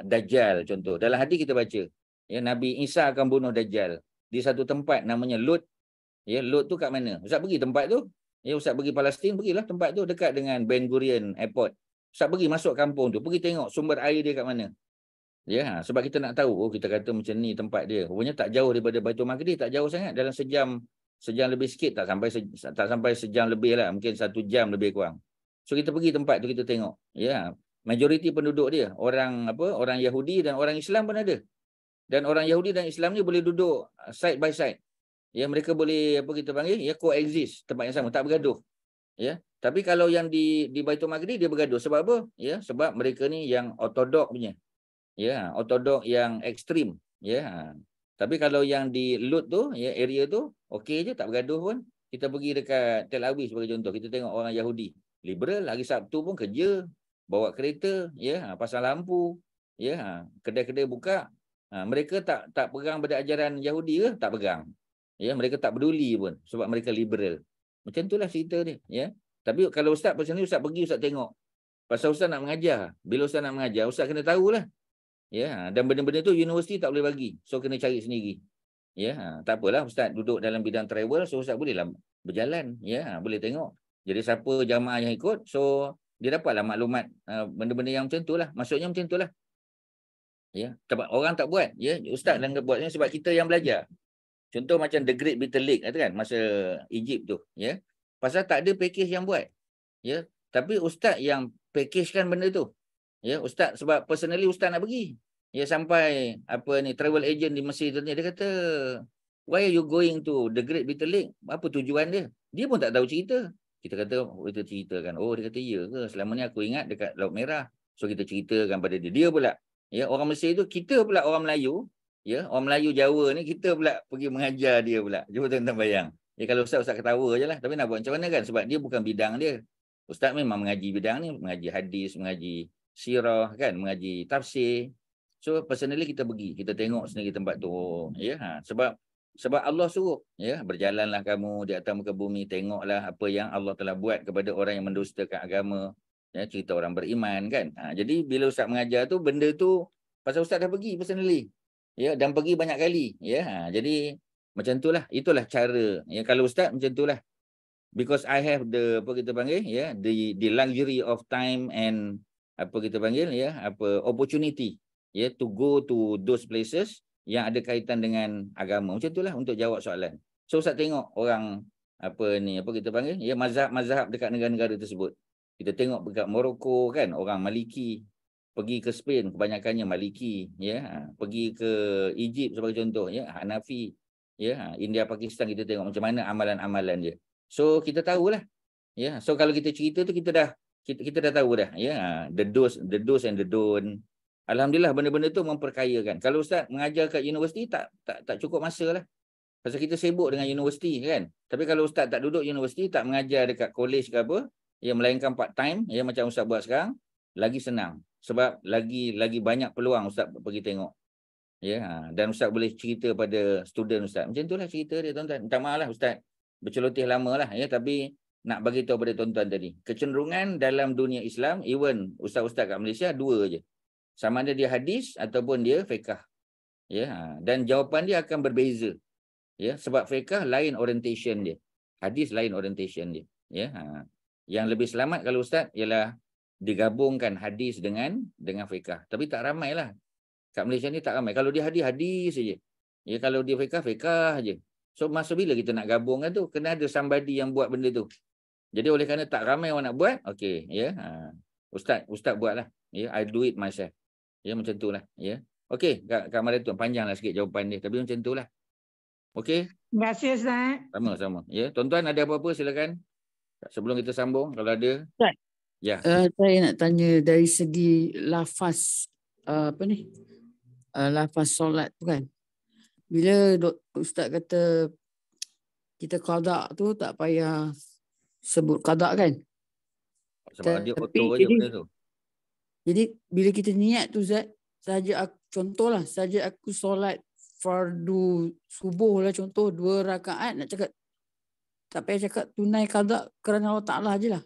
Dajjal contoh. Dalam hadis kita baca, ya, Nabi Isa akan bunuh Dajjal di satu tempat namanya Lut. Ya, Lut tu kat mana? Ustaz pergi tempat tu. Ya, Ustaz pergi Palestin, pergilah tempat tu dekat dengan Ben Gurion Airport. Ustaz pergi masuk kampung tu, pergi tengok sumber air dia kat mana. Ya, sebab kita nak tahu, kita kata macam ni tempat dia. Rupanya tak jauh daripada Baitul Maqdis, tak jauh sangat, dalam sejam lebih sikit, tak sampai sejam lebih lah, mungkin 1 jam lebih kurang. So kita pergi tempat tu, kita tengok. Ya, majoriti penduduk dia orang Yahudi dan orang Islam pun ada. Dan orang Yahudi dan Islam ni boleh duduk side by side. Ya, mereka boleh kita panggil coexist, tempat yang sama, tak bergaduh. Ya, tapi kalau yang di Baitul Maqdis dia bergaduh. Sebab apa? Ya, sebab mereka ni yang ortodok punya. Ya, ortodok yang ekstrim. Ya. Tapi kalau yang di Lut tu, ya, area tu okey je, tak bergaduh pun. Kita pergi dekat Tel Aviv sebagai contoh, kita tengok orang Yahudi liberal, hari Sabtu pun kerja, bawa kereta, ya, pasang lampu, ya, kedai-kedai buka. Mereka tak pegang pada ajaran Yahudi ke? Tak pegang. Ya, mereka tak peduli pun sebab mereka liberal. Macam itulah cerita dia, ya. Tapi kalau ustaz pasal ni, ustaz pergi, ustaz tengok. Pasal ustaz nak mengajar. Bila ustaz nak mengajar, ustaz kena tahulah. Ya, dan benda-benda tu universiti tak boleh bagi. So kena cari sendiri. Ya, tak apalah ustaz duduk dalam bidang travel, so ustaz bolehlah berjalan, ya, boleh tengok. Jadi siapa jamaah yang ikut, so dia dapatlah maklumat benda-benda yang macam itulah. Maksudnya macam itulah. Ya, orang tak buat, ya. Ustaz dan buatnya sebab kita yang belajar. Contoh macam The Great Bitter Lake kan, masa Egypt tu, ya. Pasal tak ada package yang buat. Ya, tapi ustaz yang packagekan benda tu. Ya, ustaz sebab personally ustaz nak pergi. Ya, sampai travel agent di Mesir tu, dia kata, why are you going to the Great Bitter Lake? Apa tujuan dia? Dia pun tak tahu cerita. Kita kata, kita ceritakan. Oh, dia kata, ya ke? Selama ni aku ingat dekat Laut Merah. So kita ceritakan pada dia. Dia pula, ya, orang Mesir tu, kita pula orang Melayu, ya, orang Melayu Jawa ni, kita pula pergi mengajar dia pula. Cuba tuan-tuan bayang. Ya, kalau Ustaz ketawa je lah. Tapi nak buat macam mana kan? Sebab dia bukan bidang dia. Ustaz memang mengaji bidang ni, mengaji hadis, mengaji sirah, kan, mengaji tafsir. So personally kita pergi, kita tengok sendiri tempat tu, ya. Sebab Allah suruh, ya, berjalanlah kamu di atas muka bumi, tengoklah apa yang Allah telah buat kepada orang yang mendustakan agama, ya, cerita orang beriman, kan. Jadi bila Ustaz mengajar tu, benda tu pasal Ustaz dah pergi personally, ya, dan pergi banyak kali, ya. Jadi macam itulah, itulah cara, ya, kalau Ustaz macam itulah. Because I have the the luxury of time and opportunity, ya, to go to those places yang ada kaitan dengan agama. Macam itulah untuk jawab soalan. So Ustaz tengok orang mazhab dekat negara-negara tersebut. Kita tengok dekat Morocco, kan, orang Maliki. Pergi ke Spain kebanyakannya Maliki, ya. Pergi ke Egypt sebagai contoh, ya, Hanafi, ya. India, Pakistan, kita tengok macam mana amalan-amalan dia. So kita tahulah, ya. So kalau kita cerita tu kita dah tahu dah, ya, the do's and the don't. Alhamdulillah benda-benda tu memperkayakan. Kalau Ustaz mengajar kat universiti tak cukup masa lah. Pasal kita sibuk dengan universiti, kan. Tapi kalau Ustaz tak duduk universiti, tak mengajar dekat college ke apa, ya, melainkan part time, ya, macam Ustaz buat sekarang, lagi senang. Sebab lagi banyak peluang Ustaz pergi tengok. Ya, dan Ustaz boleh cerita pada student Ustaz. Macam itulah cerita dia, tuan-tuan. Minta maaf lah Ustaz berceloteh lama lah, ya, tapi nak bagi tahu pada tuan-tuan tadi. Kecenderungan dalam dunia Islam, even ustaz-ustaz kat Malaysia, dua je. Sama ada dia hadis ataupun dia fiqh. Ya, dan jawapan dia akan berbeza. Ya, sebab fiqh lain orientation dia. Hadis lain orientation dia. Ya, yang lebih selamat kalau ustaz ialah digabungkan hadis dengan fiqh. Tapi tak ramai lah. Kat Malaysia ni tak ramai. Kalau dia hadis saja. Ya, kalau dia fiqh aja. So masa bila kita nak gabungkan tu, kena ada somebody yang buat benda tu. Jadi oleh kerana tak ramai orang nak buat, okey, ya. Ustaz buatlah. Ya, I do it myself. Ya, macam itulah, ya. Okey, Kak Mariam, panjanglah sikit jawapan dia, tapi macam itulah. Okey. Terima kasih Ustaz. Sama-sama. Ya, tuan-tuan ada apa-apa silakan. Sebelum kita sambung kalau ada. Ustaz. Ya. Saya nak tanya dari segi lafaz lafaz solat tu, kan. Bila Ustaz kata kita qada tu tak payah sebut qada, kan? Sebab dia auto je benda tu. Jadi bila kita niat tu Ustaz, contohlah saja aku solat fardu subuh lah, contoh 2 rakaat, nak cakap tak payah cakap tunai qada kerana Allah Ta'ala je lah.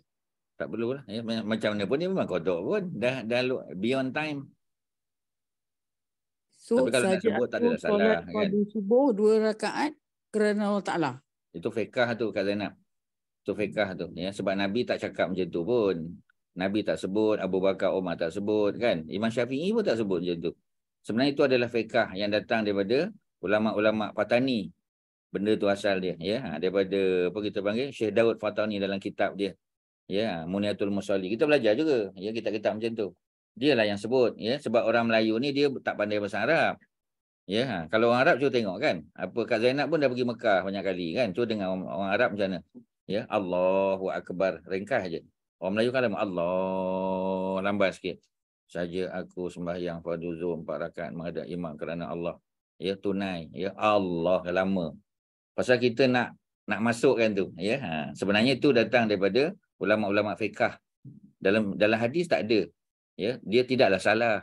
Tak perlu lah. Ya, macam mana pun dia memang qada pun. Dah beyond time. So, tapi kalau nak sebut tak adalah salah, kan. Fardu subuh 2 rakaat kerana Allah Ta'ala. Itu fiqh tu Kak Zainab. Itu fiqh tu. Ya, sebab Nabi tak cakap macam tu pun. Nabi tak sebut, Abu Bakar, Umar tak sebut, kan. Imam Syafi'i pun tak sebut macam tu. Sebenarnya itu adalah fiqh yang datang daripada ulama-ulama Fatani. Benda tu asal dia. Ya, daripada Syekh Daud Fatani dalam kitab dia. Ya, Muniatul Musalli. Kita belajar juga. Ya, kitab-kitab macam tu. Dialah yang sebut, ya, sebab orang Melayu ni dia tak pandai bahasa Arab. Ya, kalau orang Arab cuba tengok, kan. Apa Kak Zainab pun dah pergi Mekah banyak kali, kan. Cuba dengar orang Arab macam mana. Ya, Allahu Akbar, ringkas je. Orang Melayu kan lama Allah, lambat sikit. Saja aku sembahyang fardu zuhur 4 rakaat menghadap imam kerana Allah. Ya, tunai. Ya, Allah lama. Pasal kita nak masukkan tu, ya. Sebenarnya itu datang daripada ulama-ulama fiqh. Dalam hadis tak ada. Ya, dia tidaklah salah.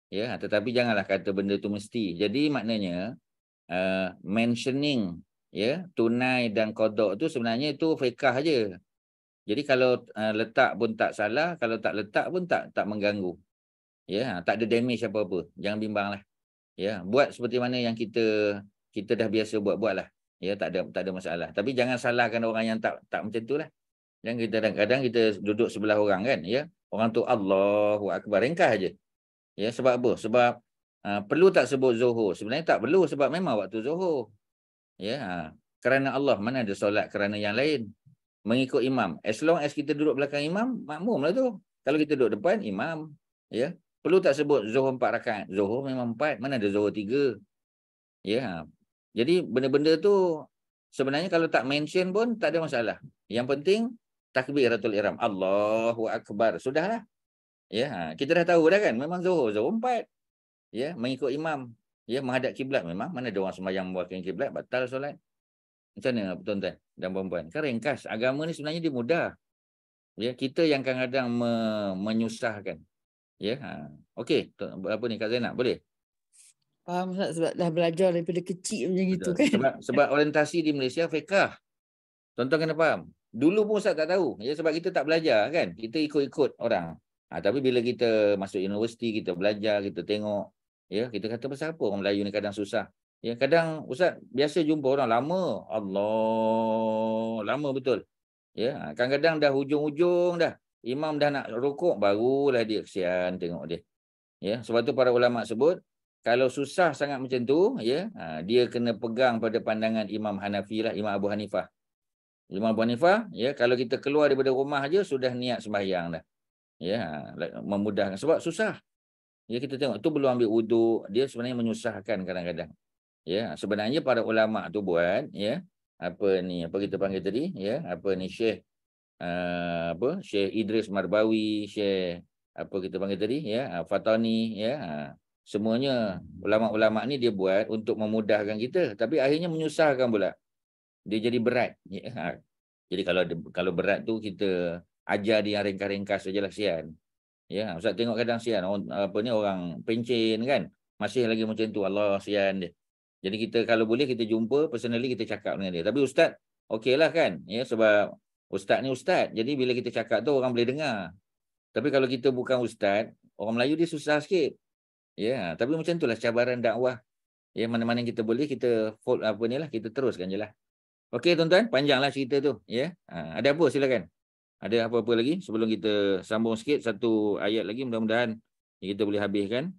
Ya, tetapi janganlah kata benda tu mesti. Jadi maknanya mentioning, ya, tunai dan qada tu sebenarnya itu fiqh aja. Jadi kalau letak pun tak salah, kalau tak letak pun tak mengganggu. Ya, tak ada damage apa-apa. Jangan bimbanglah. Ya, buat seperti mana yang kita dah biasa buatlah. Ya, tak ada masalah. Tapi jangan salahkan orang yang tak macam itulah. Yang kita kadang-kadang kita duduk sebelah orang, kan, ya. Orang tu Allahu Akbar, ringkas aja. Ya, sebab apa? Sebab perlu tak sebut zuhur? Sebenarnya tak perlu sebab memang waktu zuhur. Ya, kerana Allah, mana ada solat kerana yang lain. Mengikut imam. As long as kita duduk belakang imam, makmumlah tu. Kalau kita duduk depan, imam. Ya. Perlu tak sebut Zuhur 4 rakaat? Zuhur memang 4. Mana ada Zuhur 3? Ya. Jadi benda-benda tu sebenarnya kalau tak mention pun tak ada masalah. Yang penting takbiratul ihram. Allahu Akbar. Sudahlah. Ya, kita dah tahu dah kan. Memang Zuhur 4. Ya, mengikut imam. Ya, menghadap kiblat. Memang mana ada orang sembahyang mewakili kiblat, batal solat. Macam mana tuan-tuan dan puan-puan? Kan ringkas. Agama ni sebenarnya dia mudah. Ya, kita yang kadang-kadang menyusahkan. Ya. Okey, apa ni Kak Zainab, boleh? Faham Ustaz, sebab dah belajar daripada kecil macam gitu Betul. kan. Sebab orientasi di Malaysia fiqah. Tuan-tuan kena faham. Dulu pun Ustaz tak tahu. Ya, sebab kita tak belajar kan. Kita ikut-ikut orang. Tapi bila kita masuk universiti, kita belajar, kita tengok. Ya, kita kata pasal apa orang Melayu ni kadang susah. Ya, kadang Ustaz biasa jumpa orang lama. Allah, lama betul. Ya, kadang-kadang dah hujung-hujung dah. Imam dah nak rukuk, barulah dia kesian tengok dia. Ya, sebab tu para ulama sebut, kalau susah sangat macam tu, ya, dia kena pegang pada pandangan Imam Hanafi lah, Imam Abu Hanifah. Imam Abu Hanifah, ya, kalau kita keluar daripada rumah aja sudah niat sembahyang dah. Ya, memudahkan sebab susah. Ya, kita tengok tu belum ambil wuduk, dia sebenarnya menyusahkan kadang-kadang. Ya, sebenarnya para ulama tu buat, ya, apa kita panggil tadi, ya, apa ni Syekh Syekh Idris Marbawi, Syekh apa kita panggil tadi, ya, Fatani, ya. Semuanya ulama-ulama ni dia buat untuk memudahkan kita, tapi akhirnya menyusahkan pula. Dia jadi berat. Ya. Jadi kalau berat tu kita ajar dia ringkas-ringkas sajalah, sian. Ya, Ustaz tengok kadang sian orang pencen kan, masih lagi macam tu, Allah sian dia. Jadi kita kalau boleh kita jumpa personally, kita cakap dengan dia. Tapi Ustaz okeylah kan, ya, sebab Ustaz ni Ustaz. Jadi bila kita cakap tu orang boleh dengar. Tapi kalau kita bukan Ustaz, orang Melayu dia susah sikit. Ya, tapi macam itulah cabaran dakwah. Ya, mana-mana yang kita boleh kita kita teruskan je lah. Okey tuan-tuan, panjanglah cerita tu, ya. Ada apa silakan. Ada apa-apa lagi sebelum kita sambung sikit satu ayat lagi, mudah-mudahan kita boleh habiskan.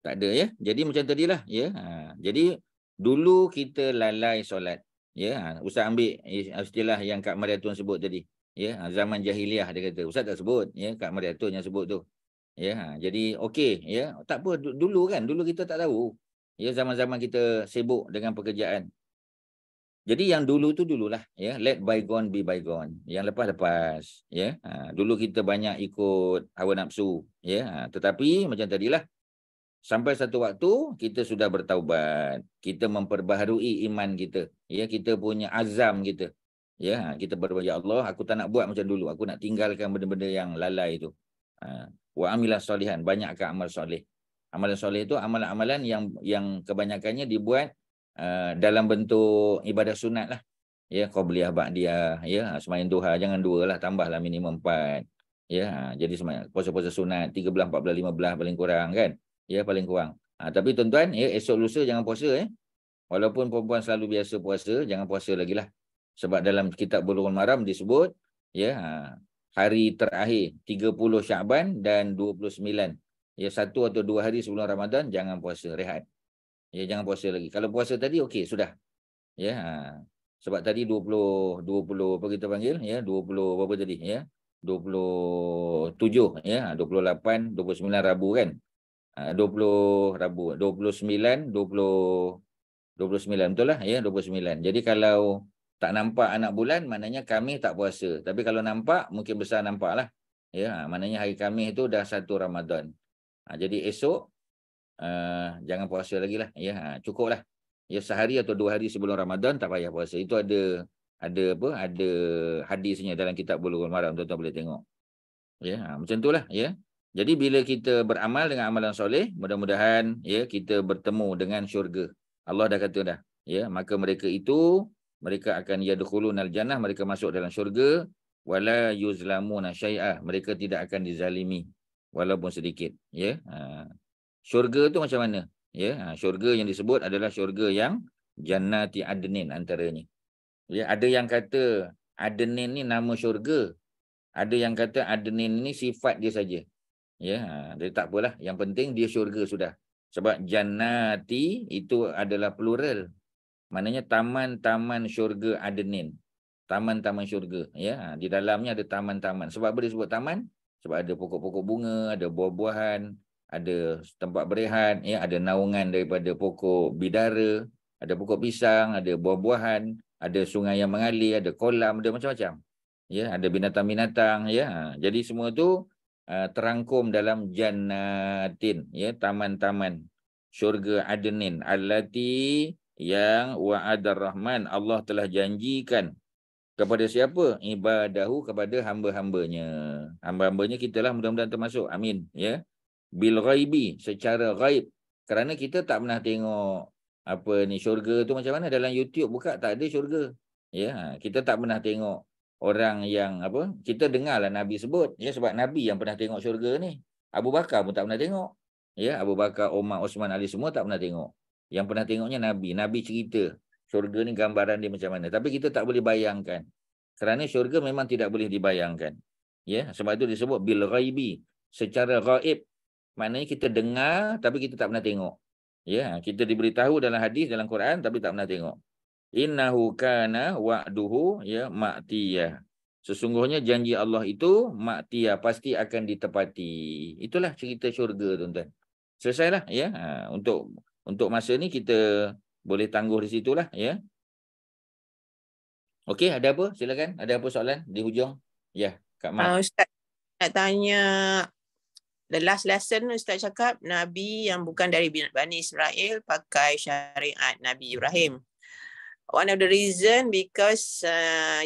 Tak ada, ya. Jadi macam tadilah, ya. Jadi dulu kita lalai solat. Ya, Ustaz ambil istilah yang Kak Mariatun sebut tadi. Ya, zaman jahiliah dia kata. Ustaz tak sebut, ya, Kak Mariatun yang sebut tu. Ya, jadi okey, ya, tak apa, dulu kita tak tahu. Ya, zaman-zaman kita sibuk dengan pekerjaan. Jadi yang dulu tu dululah, ya, let bygone be bygone. Yang lepas-lepas, ya. Dulu kita banyak ikut hawa nafsu, ya. Tetapi macam tadilah, sampai satu waktu kita sudah bertaubat, kita memperbaharui iman kita, ya, kita punya azam kita. Ya, kita berdoa, ya Allah, aku tak nak buat macam dulu, aku nak tinggalkan benda-benda yang lalai itu. Wa amilah solihan, banyakkan amal soleh. Amalan soleh itu amalan-amalan yang kebanyakannya dibuat dalam bentuk ibadah sunat lah. Ya, qabliyah, ba'diyah, ya, sembahyang duha jangan 2 lah, tambahlah minimum 4. Ya, jadi sembahyang puasa-puasa sunat 13, 14, 15 paling kurang kan. Ya, paling kurang. Tapi tuan-tuan, ya, esok lusa jangan puasa, Walaupun perempuan selalu biasa puasa, jangan puasa lagi lah. Sebab dalam kitab Bulughul Maram disebut, ya, hari terakhir 30 Syaban dan 29. Ya, 1 atau 2 hari sebelum Ramadan jangan puasa, rehat. Ya, jangan puasa lagi. Kalau puasa tadi okey, sudah. Ya, sebab tadi 20 apa kita panggil, ya, 20 berapa tadi, ya? 27, ya, 28, 29 Rabu kan. 20 Rabu, 29 betul lah, ya, 29. Jadi kalau tak nampak anak bulan, maknanya Khamis tak puasa. Tapi kalau nampak, mungkin besar nampak lah. Ya, maknanya hari Khamis itu dah 1 Ramadan. Jadi esok jangan puasa lagi lah. Ya, cukup lah. Ya, sehari atau 2 hari sebelum Ramadan tak payah puasa. Itu ada hadisnya dalam kitab Bulughul Maram, tuan-tuan boleh tengok. Ya, macam itulah, ya. Jadi bila kita beramal dengan amalan soleh, mudah-mudahan, ya, kita bertemu dengan syurga. Allah dah kata dah, ya, maka mereka akan yadkhulunal jannah, mereka masuk dalam syurga, wala yuzlamuna syai'ah, mereka tidak akan dizalimi walaupun sedikit, ya. Syurga tu macam mana? Ya, syurga yang disebut adalah syurga yang jannati adnin antaranya. Ya, ada yang kata adnin ni nama syurga. Ada yang kata adnin ni sifat dia saja. Ya, jadi tak apalah, yang penting dia syurga sudah. Sebab jannati itu adalah plural. Maknanya taman-taman syurga adnin. Taman-taman syurga, ya. Di dalamnya ada taman-taman. Sebab apa disebut taman? Sebab ada pokok-pokok bunga, ada buah-buahan, ada tempat berehat, ya, ada naungan daripada pokok bidara, ada pokok pisang, ada buah-buahan, ada sungai yang mengalir, ada kolam, ada macam-macam. Ya, ada binatang-binatang, ya. Jadi semua tu terangkum dalam jannatin, ya, taman-taman syurga Adnin allati yang wa'adar rahman, Allah telah janjikan kepada siapa? Ibadahu, kepada hamba-hambanya. Hamba-hambanya kita lah, mudah-mudahan termasuk. Amin. Ya. Bil ghaibi, secara ghaib. Kerana kita tak pernah tengok apa ni syurga tu macam mana. Dalam YouTube buka tak ada syurga. Ya, kita tak pernah tengok orang yang apa? Kita dengarlah Nabi sebut, ya, sebab Nabi yang pernah tengok syurga ni. Abu Bakar pun tak pernah tengok. Ya, Abu Bakar, Umar, Osman, Ali semua tak pernah tengok. Yang pernah tengoknya Nabi. Nabi cerita syurga ni gambaran dia macam mana. Tapi kita tak boleh bayangkan. Kerana syurga memang tidak boleh dibayangkan. Ya, sebab itu disebut bil ghaibi, secara ghaib. Maknanya kita dengar tapi kita tak pernah tengok. Ya, kita diberitahu dalam hadis, dalam Quran tapi tak pernah tengok. Innahu kana wa'duhu, ya, ma'tiyah. Sesungguhnya janji Allah itu ma'tiyah, pasti akan ditepati. Itulah cerita syurga, tuan-tuan. Selesailah, ya. Untuk masa ni kita boleh tangguh di situlah, ya. Okey, ada apa? Silakan. Ada apa soalan di hujung? Ya, Kak Mat. Ustaz nak tanya, the last lesson Ustaz cakap Nabi yang bukan dari Bani Israel pakai syariat Nabi Ibrahim. One of the reason because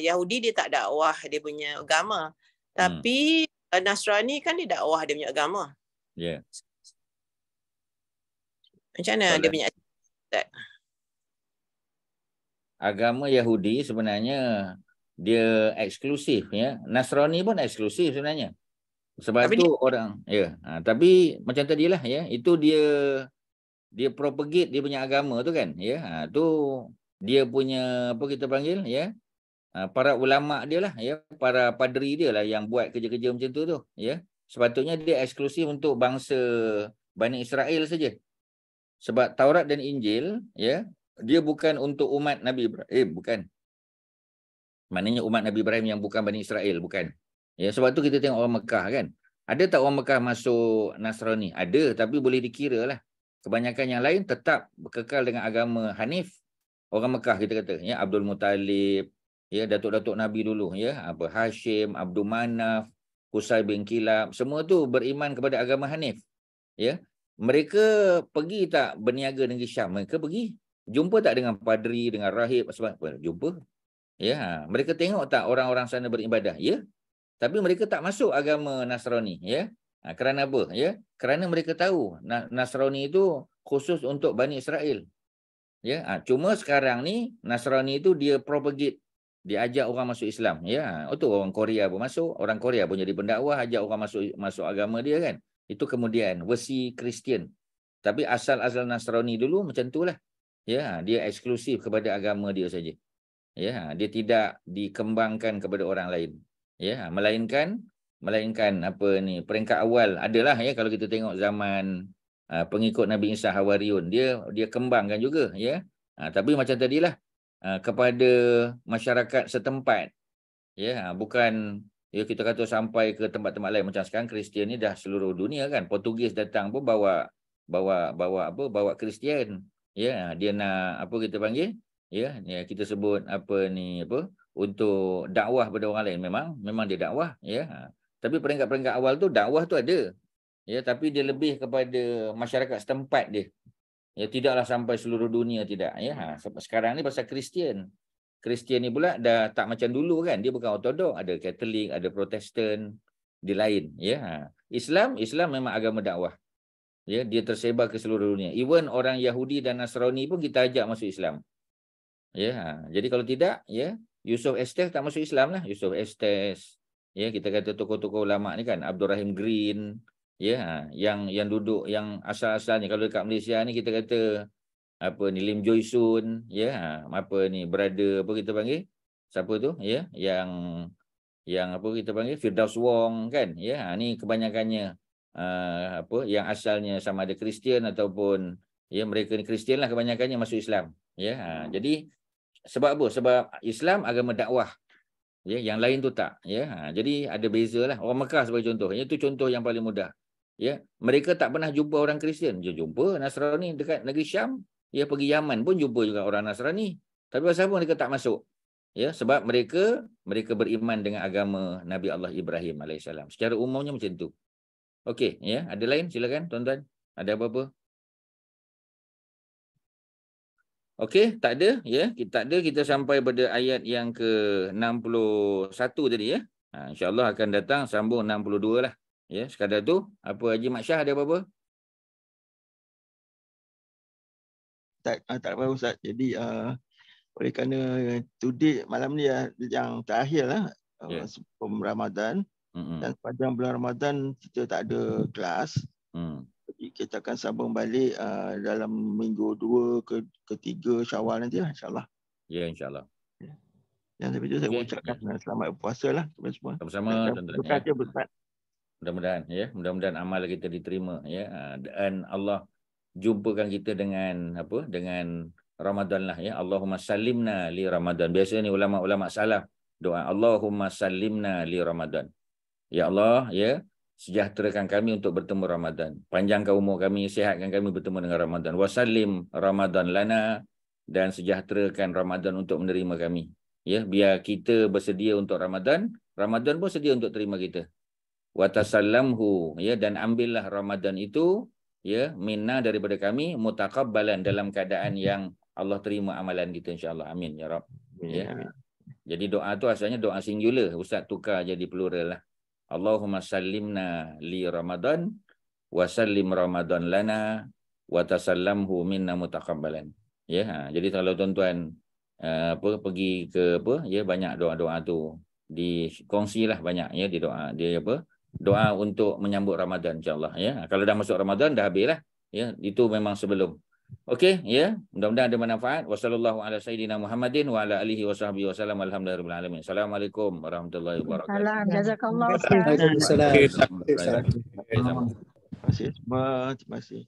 Yahudi dia tak dakwah dia punya agama. Tapi Nasrani kan dia dakwah dia punya agama. Ya. Macam mana dia punya Ustaz? Agama Yahudi sebenarnya dia eksklusif, ya. Nasrani pun eksklusif sebenarnya. Sebab tapi tu orang, ya. Tapi macam tadilah, ya, itu dia propagate dia punya agama tu kan, ya. Tu dia punya apa kita panggil, ya. Para ulama dia lah, ya, para padri dia lah yang buat kerja-kerja macam tu, ya. Sepatutnya dia eksklusif untuk bangsa Bani Israel saja. Sebab Taurat dan Injil, ya, dia bukan untuk umat Nabi Ibrahim, bukan. Maknanya umat Nabi Ibrahim yang bukan Bani Israel, bukan. Ya, sebab tu kita tengok orang Mekah kan. Ada tak orang Mekah masuk Nasrani? Ada, tapi boleh dikira lah. Kebanyakan yang lain tetap kekal dengan agama Hanif. Orang Mekah kita kata, ya, Abdul Muttalib, ya, datuk-datuk Nabi dulu, ya, apa Hashim, Abdul Manaf, Qusay bin Kilab, semua tu beriman kepada agama Hanif. Ya. Mereka pergi tak berniaga negeri Syam? Mereka pergi. Jumpa tak dengan padri, dengan rahib, sebab apa? Jumpa. Ya, mereka tengok tak orang-orang sana beribadah? Ya. Tapi mereka tak masuk agama Nasrani, ya. Kerana apa? Ya, kerana mereka tahu Nasrani itu khusus untuk Bani Israel. Ya, cuma sekarang ni Nasrani itu dia propagate, dia ajak orang masuk Islam, ya. Itu orang Korea pun masuk, orang Korea pun jadi pendakwah, ajak orang masuk agama dia kan. Itu kemudian versi Kristian. Tapi asal-asal Nasrani dulu macam itulah. Ya, dia eksklusif kepada agama dia saja. Ya, dia tidak dikembangkan kepada orang lain. Ya, melainkan apa ni, peringkat awal adalah, ya, kalau kita tengok zaman pengikut Nabi Isa Hawariun, dia kembangkan juga, ya. Tapi macam tadilah, kepada masyarakat setempat, ya, bukan, ya, kita kata sampai ke tempat-tempat lain. Macam sekarang Kristian ni dah seluruh dunia kan. Portugis datang pun bawa Kristian. Ya, dia nak apa kita panggil, ya, kita sebut apa ni, apa, untuk dakwah pada orang lain. Memang dia dakwah, ya. Tapi peringkat-peringkat awal tu dakwah tu ada. Ya, tapi dia lebih kepada masyarakat setempat dia. Ya, tidaklah sampai seluruh dunia, tidak, ya. Sekarang ni pasal Kristian. Kristian ni pula dah tak macam dulu kan. Dia bukan Ortodok, ada Katolik, ada Protestan, dia lain, ya. Islam memang agama dakwah. Ya, dia tersebar ke seluruh dunia. Even orang Yahudi dan Nasrani pun kita ajak masuk Islam. Ya, jadi kalau tidak, ya, Yusuf Estes tak masuk Islam lah. Yusuf Estes, ya, kita kata tokoh-tokoh ulama ni kan, Abdul Rahim Green, ya, yang duduk, yang asal-asalnya kalau dekat Malaysia ni kita kata apa ni, Lim Joy Sun, ya, apa ni, brother apa kita panggil, siapa tu, ya, yang apa kita panggil, Firdaus Wong kan, ya. Ni kebanyakannya apa yang asalnya sama ada Kristian ataupun, ya, mereka ni Kristian lah kebanyakannya masuk Islam, ya. Jadi sebab apa? Sebab Islam agama dakwah. Ya, yang lain tu tak. Ya, jadi ada beza lah. Orang Mekah sebagai contoh. Itu contoh yang paling mudah. Ya, mereka tak pernah jumpa orang Kristian. Dia jumpa Nasrani dekat negeri Syam. Ya, pergi Yaman pun jumpa juga orang Nasrani. Tapi pasal apa mereka tak masuk? Ya, sebab mereka beriman dengan agama Nabi Allah Ibrahim alaihissalam. Secara umumnya macam tu. Okey, ya, ada lain silakan tuan-tuan. Ada apa-apa? Okey, tak ada ya. Kita sampai pada ayat yang ke-61 tadi ya. InsyaAllah akan datang sambung 62 lah. Ya, sekadar tu. Apa Haji Mat Syah ada apa-apa? Tak apa Ustaz. Jadi oleh kerana today malam ni yang terakhir lah sebelum Ramadan dan sepanjang bulan Ramadan kita tak ada kelas. Jadi kita akan sambung balik dalam minggu 2 ke 3 Syawal nanti lah insyaAllah. Ya, insyaAllah. Yang lebih itu saya ucapkan selamat berpuasa lah kepada semua. Sama-sama tuan-tuan. Terima kasih Ustaz. Mudah-mudahan ya, mudah-mudahan amal kita diterima ya, dan Allah jumpakan kita dengan apa? Dengan Ramadan lah ya. Allahumma sallimna li Ramadan. Biasa ni ulama-ulama salaf doa Allahumma sallimna li Ramadan. Ya Allah ya, sejahterakan kami untuk bertemu Ramadan. Panjangkan umur kami, sihatkan kami bertemu dengan Ramadan. Wasallim Ramadan lana, dan sejahterakan Ramadan untuk menerima kami. Ya, biar kita bersedia untuk Ramadan, Ramadan pun sedia untuk terima kita. Watasallamhu, ya, dan ambillah Ramadan itu ya minna daripada kami mutaqabbalan, dalam keadaan yang Allah terima amalan kita insya-Allah. Amin ya Rabb. Ya. Jadi doa tu asalnya doa singular, Ustaz tukar jadi plural lah. Allahumma sallimna li Ramadan wa sallim Ramadan lana wa tasallamhu minna mutaqabbalan. Ya, jadi kalau tuan-tuan pergi ke ya banyak doa-doa tu dikongsilah banyak ya di doa dia doa untuk menyambut Ramadan insya-Allah ya. Kalau dah masuk Ramadan dah habislah ya, itu memang sebelum. Okey ya, mudah-mudahan ada manfaat. Wassallallahu ala sayyidina Muhammadin wa ala alihi wasahbihi wasallam. Alhamdulillahirabbil alamin. Assalamualaikum warahmatullahi wabarakatuh. Salam, jazakallah. Terima kasih semua. Terima kasih.